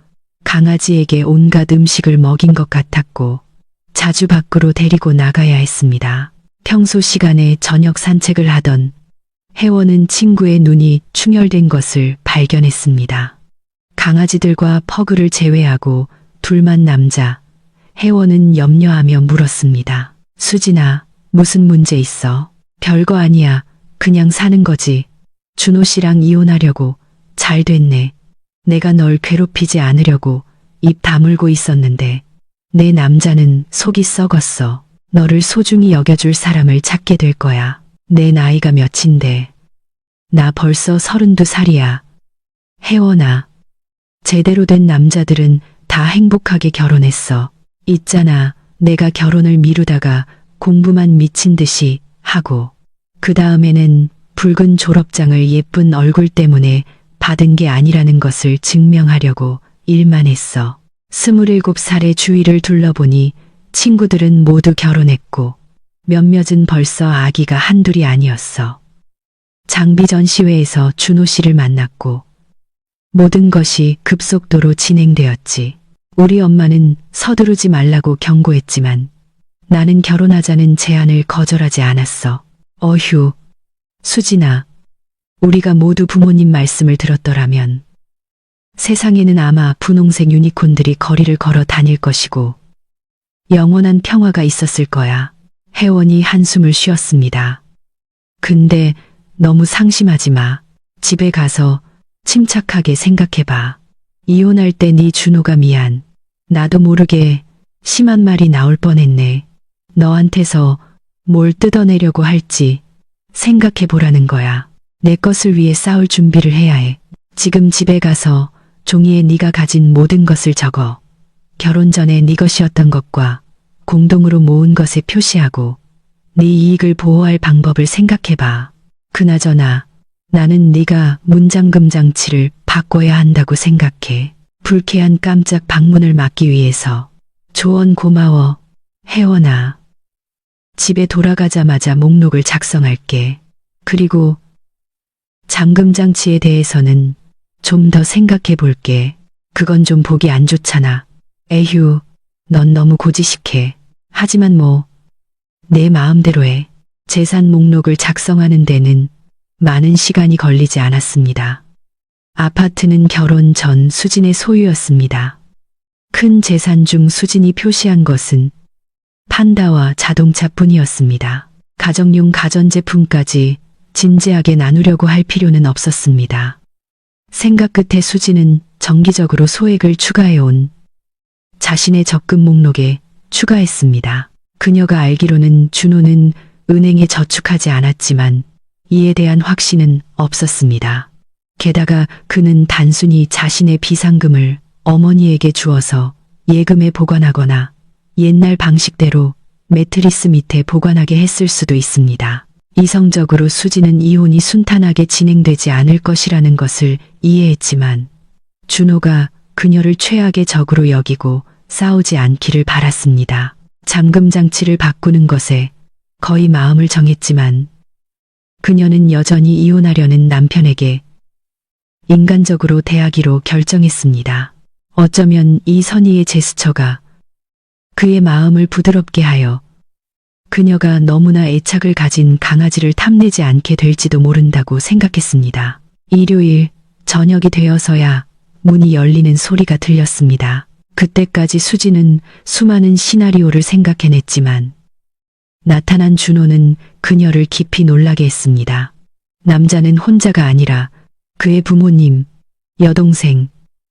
강아지에게 온갖 음식을 먹인 것 같았고 자주 밖으로 데리고 나가야 했습니다. 평소 시간에 저녁 산책을 하던 혜원은 친구의 눈이 충혈된 것을 발견했습니다. 강아지들과 퍼그를 제외하고 둘만 남자, 혜원은 염려하며 물었습니다. 수진아, 무슨 문제 있어? 별거 아니야. 그냥 사는 거지. 준호 씨랑 이혼하려고. 잘 됐네. 내가 널 괴롭히지 않으려고 입 다물고 있었는데 내 남자는 속이 썩었어. 너를 소중히 여겨줄 사람을 찾게 될 거야. 내 나이가 몇인데 나 벌써 32살이야. 혜원아. 제대로 된 남자들은 다 행복하게 결혼했어. 있잖아. 내가 결혼을 미루다가 공부만 미친 듯이 하고 그 다음에는 붉은 졸업장을 예쁜 얼굴 때문에 받은 게 아니라는 것을 증명하려고 일만 했어. 27살의 주위를 둘러보니 친구들은 모두 결혼했고 몇몇은 벌써 아기가 한둘이 아니었어. 장비 전시회에서 준호 씨를 만났고 모든 것이 급속도로 진행되었지. 우리 엄마는 서두르지 말라고 경고했지만 나는 결혼하자는 제안을 거절하지 않았어. 어휴, 수진아, 우리가 모두 부모님 말씀을 들었더라면 세상에는 아마 분홍색 유니콘들이 거리를 걸어 다닐 것이고 영원한 평화가 있었을 거야. 혜원이 한숨을 쉬었습니다. 근데 너무 상심하지 마. 집에 가서 침착하게 생각해봐. 이혼할 때 네 준호가 미안. 나도 모르게 심한 말이 나올 뻔했네. 너한테서 뭘 뜯어내려고 할지 생각해보라는 거야. 내 것을 위해 싸울 준비를 해야 해. 지금 집에 가서 종이에 네가 가진 모든 것을 적어. 결혼 전에 네 것이었던 것과 공동으로 모은 것에 표시하고 네 이익을 보호할 방법을 생각해봐. 그나저나 나는 네가 문잠금 장치를 바꿔야 한다고 생각해. 불쾌한 깜짝 방문을 막기 위해서. 조언 고마워, 혜원아. 집에 돌아가자마자 목록을 작성할게. 그리고 잠금 장치에 대해서는 좀 더 생각해 볼게. 그건 좀 보기 안 좋잖아. 에휴, 넌 너무 고지식해. 하지만 뭐, 내 마음대로 해. 재산 목록을 작성하는 데는 많은 시간이 걸리지 않았습니다. 아파트는 결혼 전 수진의 소유였습니다. 큰 재산 중 수진이 표시한 것은 판다와 자동차뿐이었습니다. 가정용 가전제품까지 진지하게 나누려고 할 필요는 없었습니다. 생각 끝에 수진은 정기적으로 소액을 추가해온 자신의 적금 목록에 추가했습니다. 그녀가 알기로는 준호는 은행에 저축하지 않았지만 이에 대한 확신은 없었습니다. 게다가 그는 단순히 자신의 비상금을 어머니에게 주어서 예금에 보관하거나 옛날 방식대로 매트리스 밑에 보관하게 했을 수도 있습니다. 이성적으로 수지는 이혼이 순탄하게 진행되지 않을 것이라는 것을 이해했지만 준호가 그녀를 최악의 적으로 여기고 싸우지 않기를 바랐습니다. 잠금 장치를 바꾸는 것에 거의 마음을 정했지만 그녀는 여전히 이혼하려는 남편에게 인간적으로 대하기로 결정했습니다. 어쩌면 이 선의의 제스처가 그의 마음을 부드럽게 하여 그녀가 너무나 애착을 가진 강아지를 탐내지 않게 될지도 모른다고 생각했습니다. 일요일 저녁이 되어서야 문이 열리는 소리가 들렸습니다. 그때까지 수지는 수많은 시나리오를 생각해냈지만 나타난 준호는 그녀를 깊이 놀라게 했습니다. 남자는 혼자가 아니라 그의 부모님, 여동생,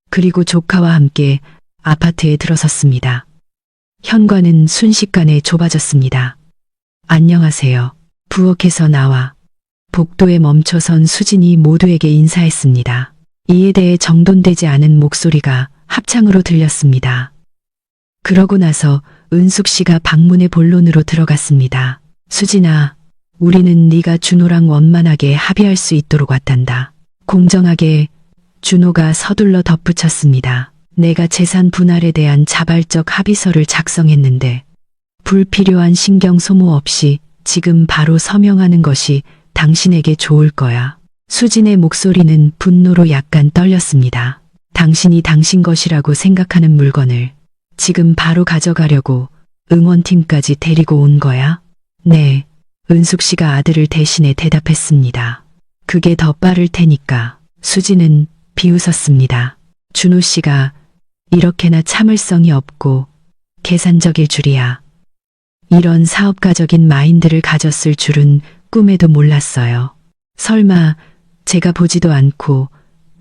그리고 조카와 함께 아파트에 들어섰습니다. 현관은 순식간에 좁아졌습니다. 안녕하세요. 부엌에서 나와 복도에 멈춰선 수진이 모두에게 인사했습니다. 이에 대해 정돈되지 않은 목소리가 합창으로 들렸습니다. 그러고 나서 은숙 씨가 방문의 본론으로 들어갔습니다. 수진아, 우리는 네가 준호랑 원만하게 합의할 수 있도록 왔단다. 공정하게. 준호가 서둘러 덧붙였습니다. 내가 재산 분할에 대한 자발적 합의서를 작성했는데 불필요한 신경 소모 없이 지금 바로 서명하는 것이 당신에게 좋을 거야. 수진의 목소리는 분노로 약간 떨렸습니다. 당신이 당신 것이라고 생각하는 물건을 지금 바로 가져가려고 응원팀까지 데리고 온 거야? 네, 은숙 씨가 아들을 대신해 대답했습니다. 그게 더 빠를 테니까. 수진은 비웃었습니다. 준호 씨가 이렇게나 참을성이 없고 계산적일 줄이야. 이런 사업가적인 마인드를 가졌을 줄은 꿈에도 몰랐어요. 설마 제가 보지도 않고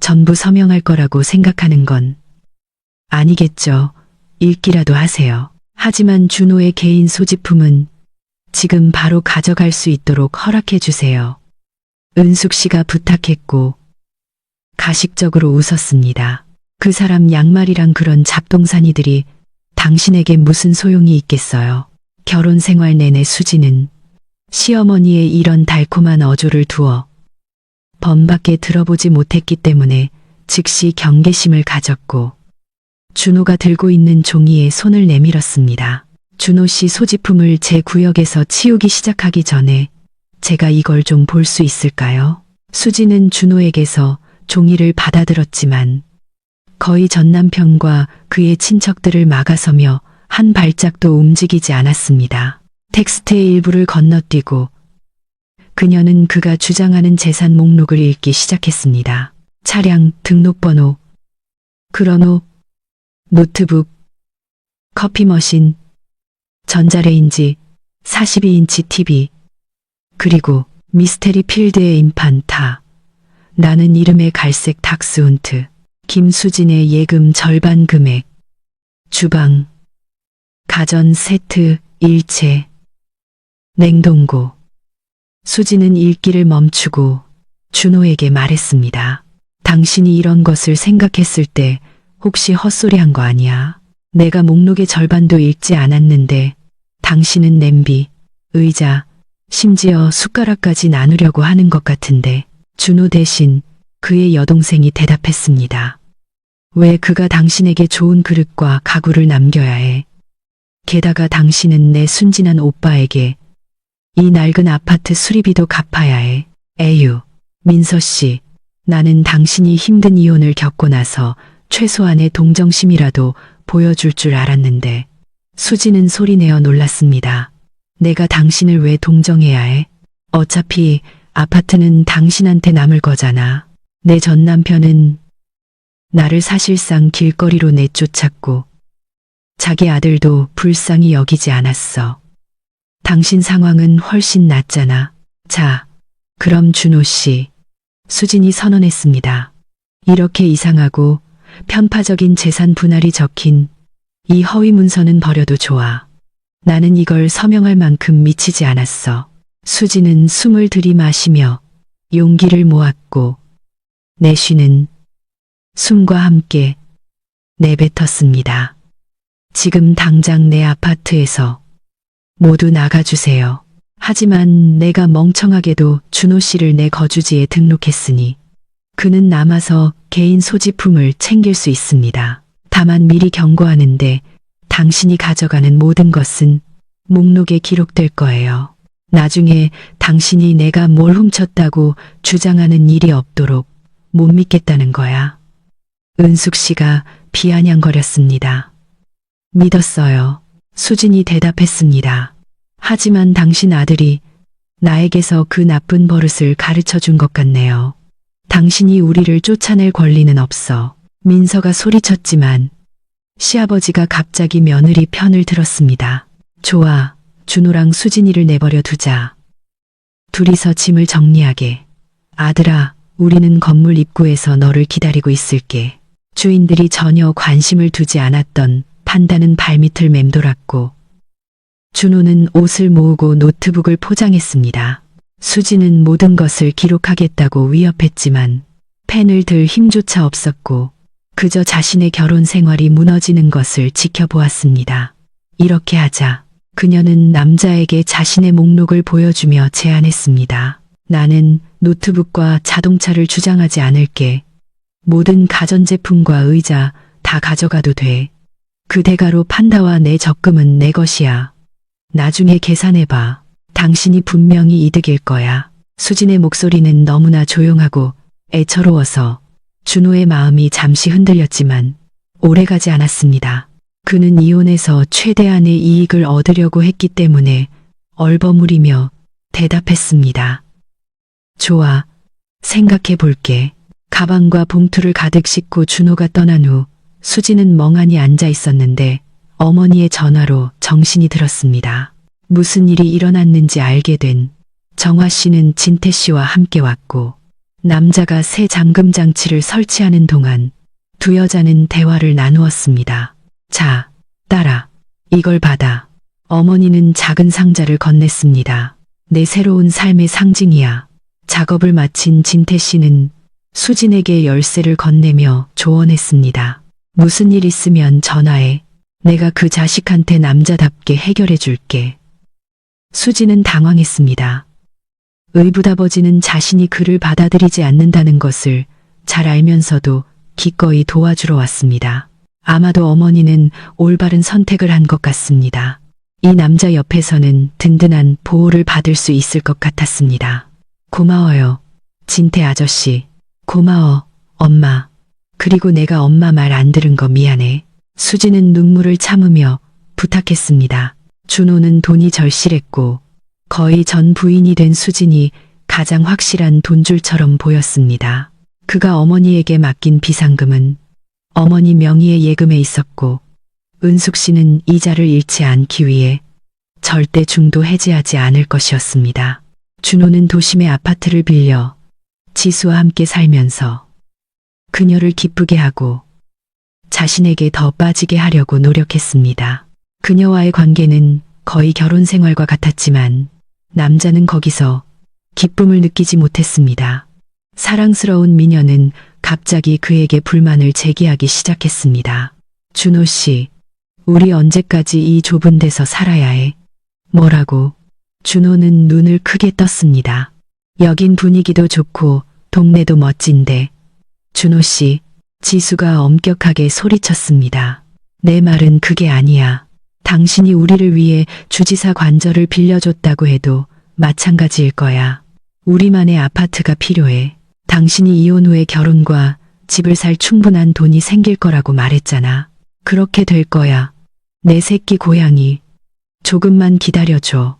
전부 서명할 거라고 생각하는 건 아니겠죠. 읽기라도 하세요. 하지만 준호의 개인 소지품은 지금 바로 가져갈 수 있도록 허락해 주세요. 은숙 씨가 부탁했고 가식적으로 웃었습니다. 그 사람 양말이랑 그런 잡동사니들이 당신에게 무슨 소용이 있겠어요. 결혼 생활 내내 수지는 시어머니의 이런 달콤한 어조를 두어 번밖에 들어보지 못했기 때문에 즉시 경계심을 가졌고 준호가 들고 있는 종이에 손을 내밀었습니다. 준호 씨 소지품을 제 구역에서 치우기 시작하기 전에 제가 이걸 좀 볼 수 있을까요? 수지는 준호에게서 종이를 받아들었지만 거의 전 남편과 그의 친척들을 막아서며 한 발짝도 움직이지 않았습니다. 텍스트의 일부를 건너뛰고 그녀는 그가 주장하는 재산 목록을 읽기 시작했습니다. 차량, 등록번호, 크로노, 노트북, 커피머신, 전자레인지, 42인치 TV, 그리고 미스테리 필드의 임판 다. 나는 이름의 갈색 닥스훈트, 김수진의 예금 절반 금액, 주방, 가전 세트, 일체, 냉동고. 수지는 읽기를 멈추고 준호에게 말했습니다. 당신이 이런 것을 생각했을 때 혹시 헛소리한 거 아니야? 내가 목록의 절반도 읽지 않았는데 당신은 냄비, 의자, 심지어 숟가락까지 나누려고 하는 것 같은데. 준호 대신 그의 여동생이 대답했습니다. 왜 그가 당신에게 좋은 그릇과 가구를 남겨야 해? 게다가 당신은 내 순진한 오빠에게 이 낡은 아파트 수리비도 갚아야 해. 에휴, 민서 씨, 나는 당신이 힘든 이혼을 겪고 나서 최소한의 동정심이라도 보여줄 줄 알았는데. 수지는 소리내어 놀랐습니다. 내가 당신을 왜 동정해야 해? 어차피 아파트는 당신한테 남을 거잖아. 내 전 남편은 나를 사실상 길거리로 내쫓았고 자기 아들도 불쌍히 여기지 않았어. 당신 상황은 훨씬 낫잖아. 자, 그럼 준호 씨. 수진이 선언했습니다. 이렇게 이상하고 편파적인 재산 분할이 적힌 이 허위 문서는 버려도 좋아. 나는 이걸 서명할 만큼 미치지 않았어. 수지는 숨을 들이마시며 용기를 모았고 내쉬는 숨과 함께 내뱉었습니다. 지금 당장 내 아파트에서 모두 나가주세요. 하지만 내가 멍청하게도 준호 씨를 내 거주지에 등록했으니 그는 남아서 개인 소지품을 챙길 수 있습니다. 다만 미리 경고하는데 당신이 가져가는 모든 것은 목록에 기록될 거예요. 나중에 당신이 내가 뭘 훔쳤다고 주장하는 일이 없도록 못 믿겠다는 거야. 은숙 씨가 비아냥거렸습니다. 믿었어요. 수진이 대답했습니다. 하지만 당신 아들이 나에게서 그 나쁜 버릇을 가르쳐 준 것 같네요. 당신이 우리를 쫓아낼 권리는 없어. 민서가 소리쳤지만 시아버지가 갑자기 며느리 편을 들었습니다. 좋아, 준호랑 수진이를 내버려 두자. 둘이서 짐을 정리하게. 아들아, 우리는 건물 입구에서 너를 기다리고 있을게. 주인들이 전혀 관심을 두지 않았던 판다는 발밑을 맴돌았고 준호는 옷을 모으고 노트북을 포장했습니다. 수지는 모든 것을 기록하겠다고 위협했지만 펜을 들 힘조차 없었고 그저 자신의 결혼 생활이 무너지는 것을 지켜보았습니다. 이렇게 하자. 그녀는 남자에게 자신의 목록을 보여주며 제안했습니다. 나는 노트북과 자동차를 주장하지 않을게. 모든 가전제품과 의자 다 가져가도 돼. 그 대가로 판다와 내 적금은 내 것이야. 나중에 계산해봐. 당신이 분명히 이득일 거야. 수진의 목소리는 너무나 조용하고 애처로워서 준호의 마음이 잠시 흔들렸지만 오래가지 않았습니다. 그는 이혼해서 최대한의 이익을 얻으려고 했기 때문에 얼버무리며 대답했습니다. 좋아, 생각해 볼게. 가방과 봉투를 가득 싣고 준호가 떠난 후 수지는 멍하니 앉아 있었는데 어머니의 전화로 정신이 들었습니다. 무슨 일이 일어났는지 알게 된 정화 씨는 진태 씨와 함께 왔고 남자가 새 잠금 장치를 설치하는 동안 두 여자는 대화를 나누었습니다. 자, 딸아, 이걸 받아. 어머니는 작은 상자를 건넸습니다. 내 새로운 삶의 상징이야. 작업을 마친 진태 씨는 수진에게 열쇠를 건네며 조언했습니다. 무슨 일 있으면 전화해. 내가 그 자식한테 남자답게 해결해 줄게. 수진은 당황했습니다. 의붓아버지는 자신이 그를 받아들이지 않는다는 것을 잘 알면서도 기꺼이 도와주러 왔습니다. 아마도 어머니는 올바른 선택을 한 것 같습니다. 이 남자 옆에서는 든든한 보호를 받을 수 있을 것 같았습니다. 고마워요. 진태 아저씨. 고마워, 엄마. 그리고 내가 엄마 말 안 들은 거 미안해. 수지는 눈물을 참으며 부탁했습니다. 준호는 돈이 절실했고 거의 전 부인이 된 수진이 가장 확실한 돈줄처럼 보였습니다. 그가 어머니에게 맡긴 비상금은 어머니 명의의 예금에 있었고 은숙 씨는 이자를 잃지 않기 위해 절대 중도 해지하지 않을 것이었습니다. 준호는 도심의 아파트를 빌려 지수와 함께 살면서 그녀를 기쁘게 하고 자신에게 더 빠지게 하려고 노력했습니다. 그녀와의 관계는 거의 결혼 생활과 같았지만 남자는 거기서 기쁨을 느끼지 못했습니다. 사랑스러운 미녀는 갑자기 그에게 불만을 제기하기 시작했습니다. 준호 씨, 우리 언제까지 이 좁은 데서 살아야 해? 뭐라고? 준호는 눈을 크게 떴습니다. 여긴 분위기도 좋고 동네도 멋진데. 준호 씨, 지수가 엄격하게 소리쳤습니다. 내 말은 그게 아니야. 당신이 우리를 위해 주지사 관저를 빌려줬다고 해도 마찬가지일 거야. 우리만의 아파트가 필요해. 당신이 이혼 후에 결혼과 집을 살 충분한 돈이 생길 거라고 말했잖아. 그렇게 될 거야. 내 새끼 고양이. 조금만 기다려줘.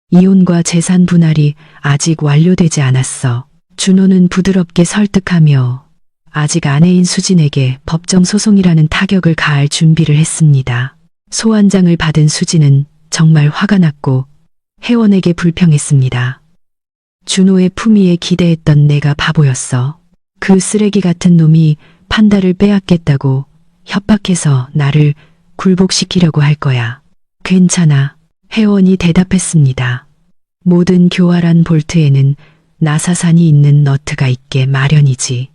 이혼과 재산 분할이 아직 완료되지 않았어. 준호는 부드럽게 설득하며 아직 아내인 수진에게 법정 소송이라는 타격을 가할 준비를 했습니다. 소환장을 받은 수진은 정말 화가 났고 혜원에게 불평했습니다. 준호의 품위에 기대했던 내가 바보였어. 그 쓰레기 같은 놈이 판다를 빼앗겠다고 협박해서 나를 굴복시키려고 할 거야. 괜찮아. 혜원이 대답했습니다. 모든 교활한 볼트에는 나사산이 있는 너트가 있게 마련이지.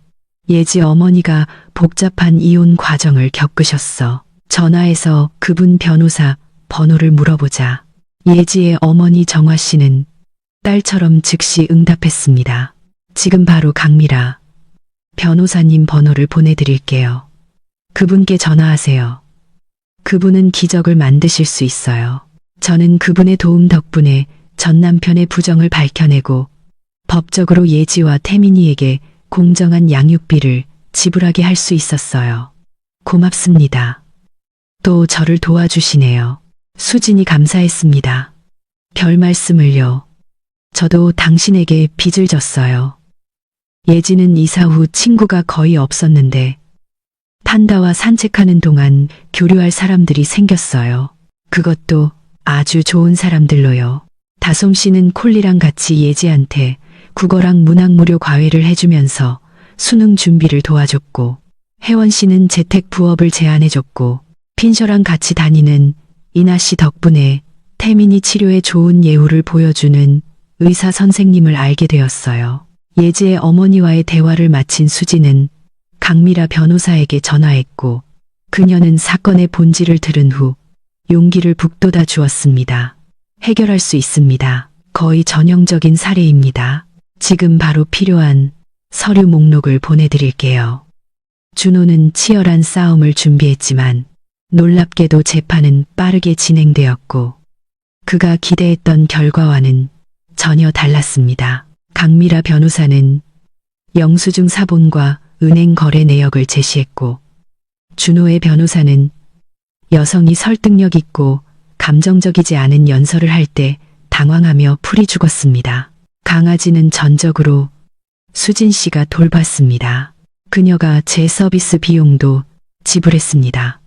예지 어머니가 복잡한 이혼 과정을 겪으셨어. 전화해서 그분 변호사 번호를 물어보자. 예지의 어머니 정화 씨는 딸처럼 즉시 응답했습니다. 지금 바로 강미라 변호사님 번호를 보내드릴게요. 그분께 전화하세요. 그분은 기적을 만드실 수 있어요. 저는 그분의 도움 덕분에 전 남편의 부정을 밝혀내고 법적으로 예지와 태민이에게 공정한 양육비를 지불하게 할 수 있었어요. 고맙습니다. 또 저를 도와주시네요. 수진이 감사했습니다. 별 말씀을요. 저도 당신에게 빚을 졌어요. 예지는 이사 후 친구가 거의 없었는데 판다와 산책하는 동안 교류할 사람들이 생겼어요. 그것도 아주 좋은 사람들로요. 다솜 씨는 콜리랑 같이 예지한테 국어랑 문학 무료 과외를 해주면서 수능 준비를 도와줬고 혜원 씨는 재택 부업을 제안해줬고 핀셔랑 같이 다니는 이나 씨 덕분에 태민이 치료에 좋은 예후를 보여주는 의사 선생님을 알게 되었어요. 예지의 어머니와의 대화를 마친 수지는 강미라 변호사에게 전화했고 그녀는 사건의 본질을 들은 후 용기를 북돋아 주었습니다. 해결할 수 있습니다. 거의 전형적인 사례입니다. 지금 바로 필요한 서류 목록을 보내드릴게요. 준호는 치열한 싸움을 준비했지만 놀랍게도 재판은 빠르게 진행되었고 그가 기대했던 결과와는 전혀 달랐습니다. 강미라 변호사는 영수증 사본과 은행 거래 내역을 제시했고 준호의 변호사는 여성이 설득력 있고 감정적이지 않은 연설을 할 때 당황하며 풀이 죽었습니다. 강아지는 전적으로 수진 씨가 돌봤습니다. 그녀가 제 서비스 비용도 지불했습니다.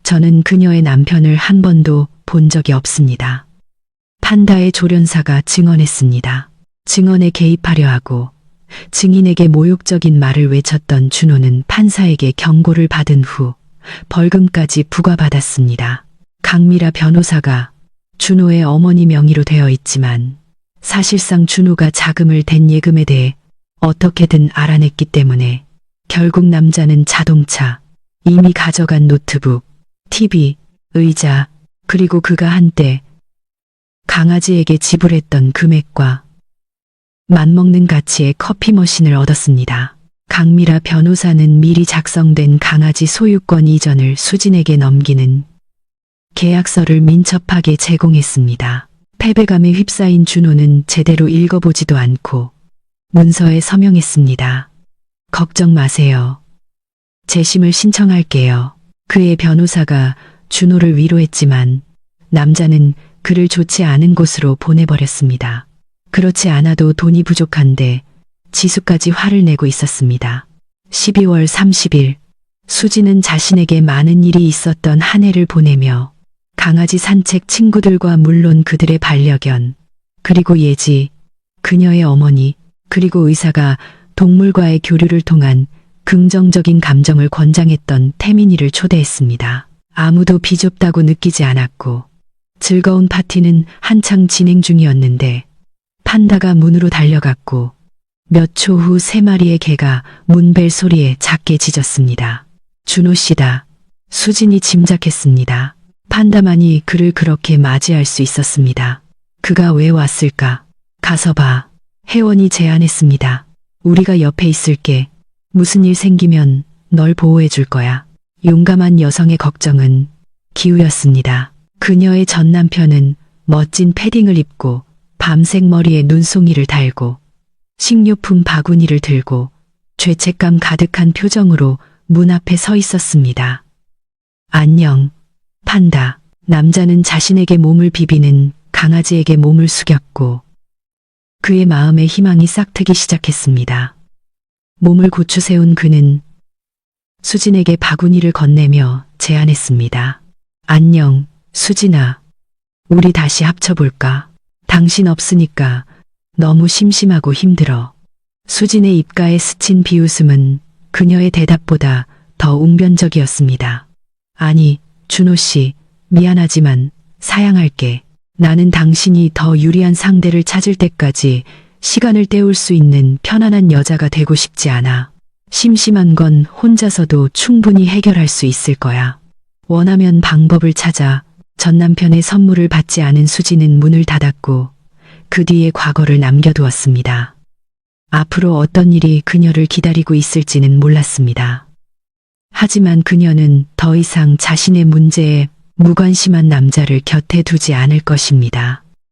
저는 그녀의 남편을 한 번도 본 적이 없습니다. 판다의 조련사가 증언했습니다. 증언에 개입하려 하고 증인에게 모욕적인 말을 외쳤던 준호는 판사에게 경고를 받은 후 벌금까지 부과받았습니다. 강미라 변호사가 준호의 어머니 명의로 되어 있지만 사실상 준호가 자금을 댄 예금에 대해 어떻게든 알아냈기 때문에 결국 남자는 자동차, 이미 가져간 노트북, TV, 의자, 그리고 그가 한때 강아지에게 지불했던 금액과 맞먹는 가치의 커피 머신을 얻었습니다. 강미라 변호사는 미리 작성된 강아지 소유권 이전을 수진에게 넘기는 계약서를 민첩하게 제공했습니다. 패배감에 휩싸인 준호는 제대로 읽어보지도 않고 문서에 서명했습니다. 걱정 마세요. 재심을 신청할게요. 그의 변호사가 준호를 위로했지만 남자는 그를 좋지 않은 곳으로 보내버렸습니다. 그렇지 않아도 돈이 부족한데 지수까지 화를 내고 있었습니다. 12월 30일 수지는 자신에게 많은 일이 있었던 한 해를 보내며 강아지 산책 친구들과 물론 그들의 반려견, 그리고 예지, 그녀의 어머니, 그리고 의사가 동물과의 교류를 통한 긍정적인 감정을 권장했던 태민이를 초대했습니다. 아무도 비좁다고 느끼지 않았고 즐거운 파티는 한창 진행 중이었는데 판다가 문으로 달려갔고 몇 초 후 3마리의 개가 문벨 소리에 작게 짖었습니다. 준호 씨다. 수진이 짐작했습니다. 판다만이 그를 그렇게 맞이할 수 있었습니다. 그가 왜 왔을까? 가서 봐. 혜원이 제안했습니다. 우리가 옆에 있을게. 무슨 일 생기면 널 보호해 줄 거야. 용감한 여성의 걱정은 기우였습니다. 그녀의 전 남편은 멋진 패딩을 입고 밤색 머리에 눈송이를 달고 식료품 바구니를 들고 죄책감 가득한 표정으로 문 앞에 서 있었습니다. 안녕, 판다. 남자는 자신에게 몸을 비비는 강아지에게 몸을 숙였고 그의 마음에 희망이 싹트기 시작했습니다. 몸을 고추 세운 그는 수진에게 바구니를 건네며 제안했습니다. 안녕, 수진아. 우리 다시 합쳐볼까? 당신 없으니까 너무 심심하고 힘들어. 수진의 입가에 스친 비웃음은 그녀의 대답보다 더 웅변적이었습니다. 아니, 준호 씨, 미안하지만 사양할게. 나는 당신이 더 유리한 상대를 찾을 때까지 시간을 때울 수 있는 편안한 여자가 되고 싶지 않아. 심심한 건 혼자서도 충분히 해결할 수 있을 거야. 원하면 방법을 찾아. 전 남편의 선물을 받지 않은 수지는 문을 닫았고 그 뒤에 과거를 남겨두었습니다. 앞으로 어떤 일이 그녀를 기다리고 있을지는 몰랐습니다. 하지만 그녀는 더 이상 자신의 문제에 무관심한 남자를 곁에 두지 않을 것입니다.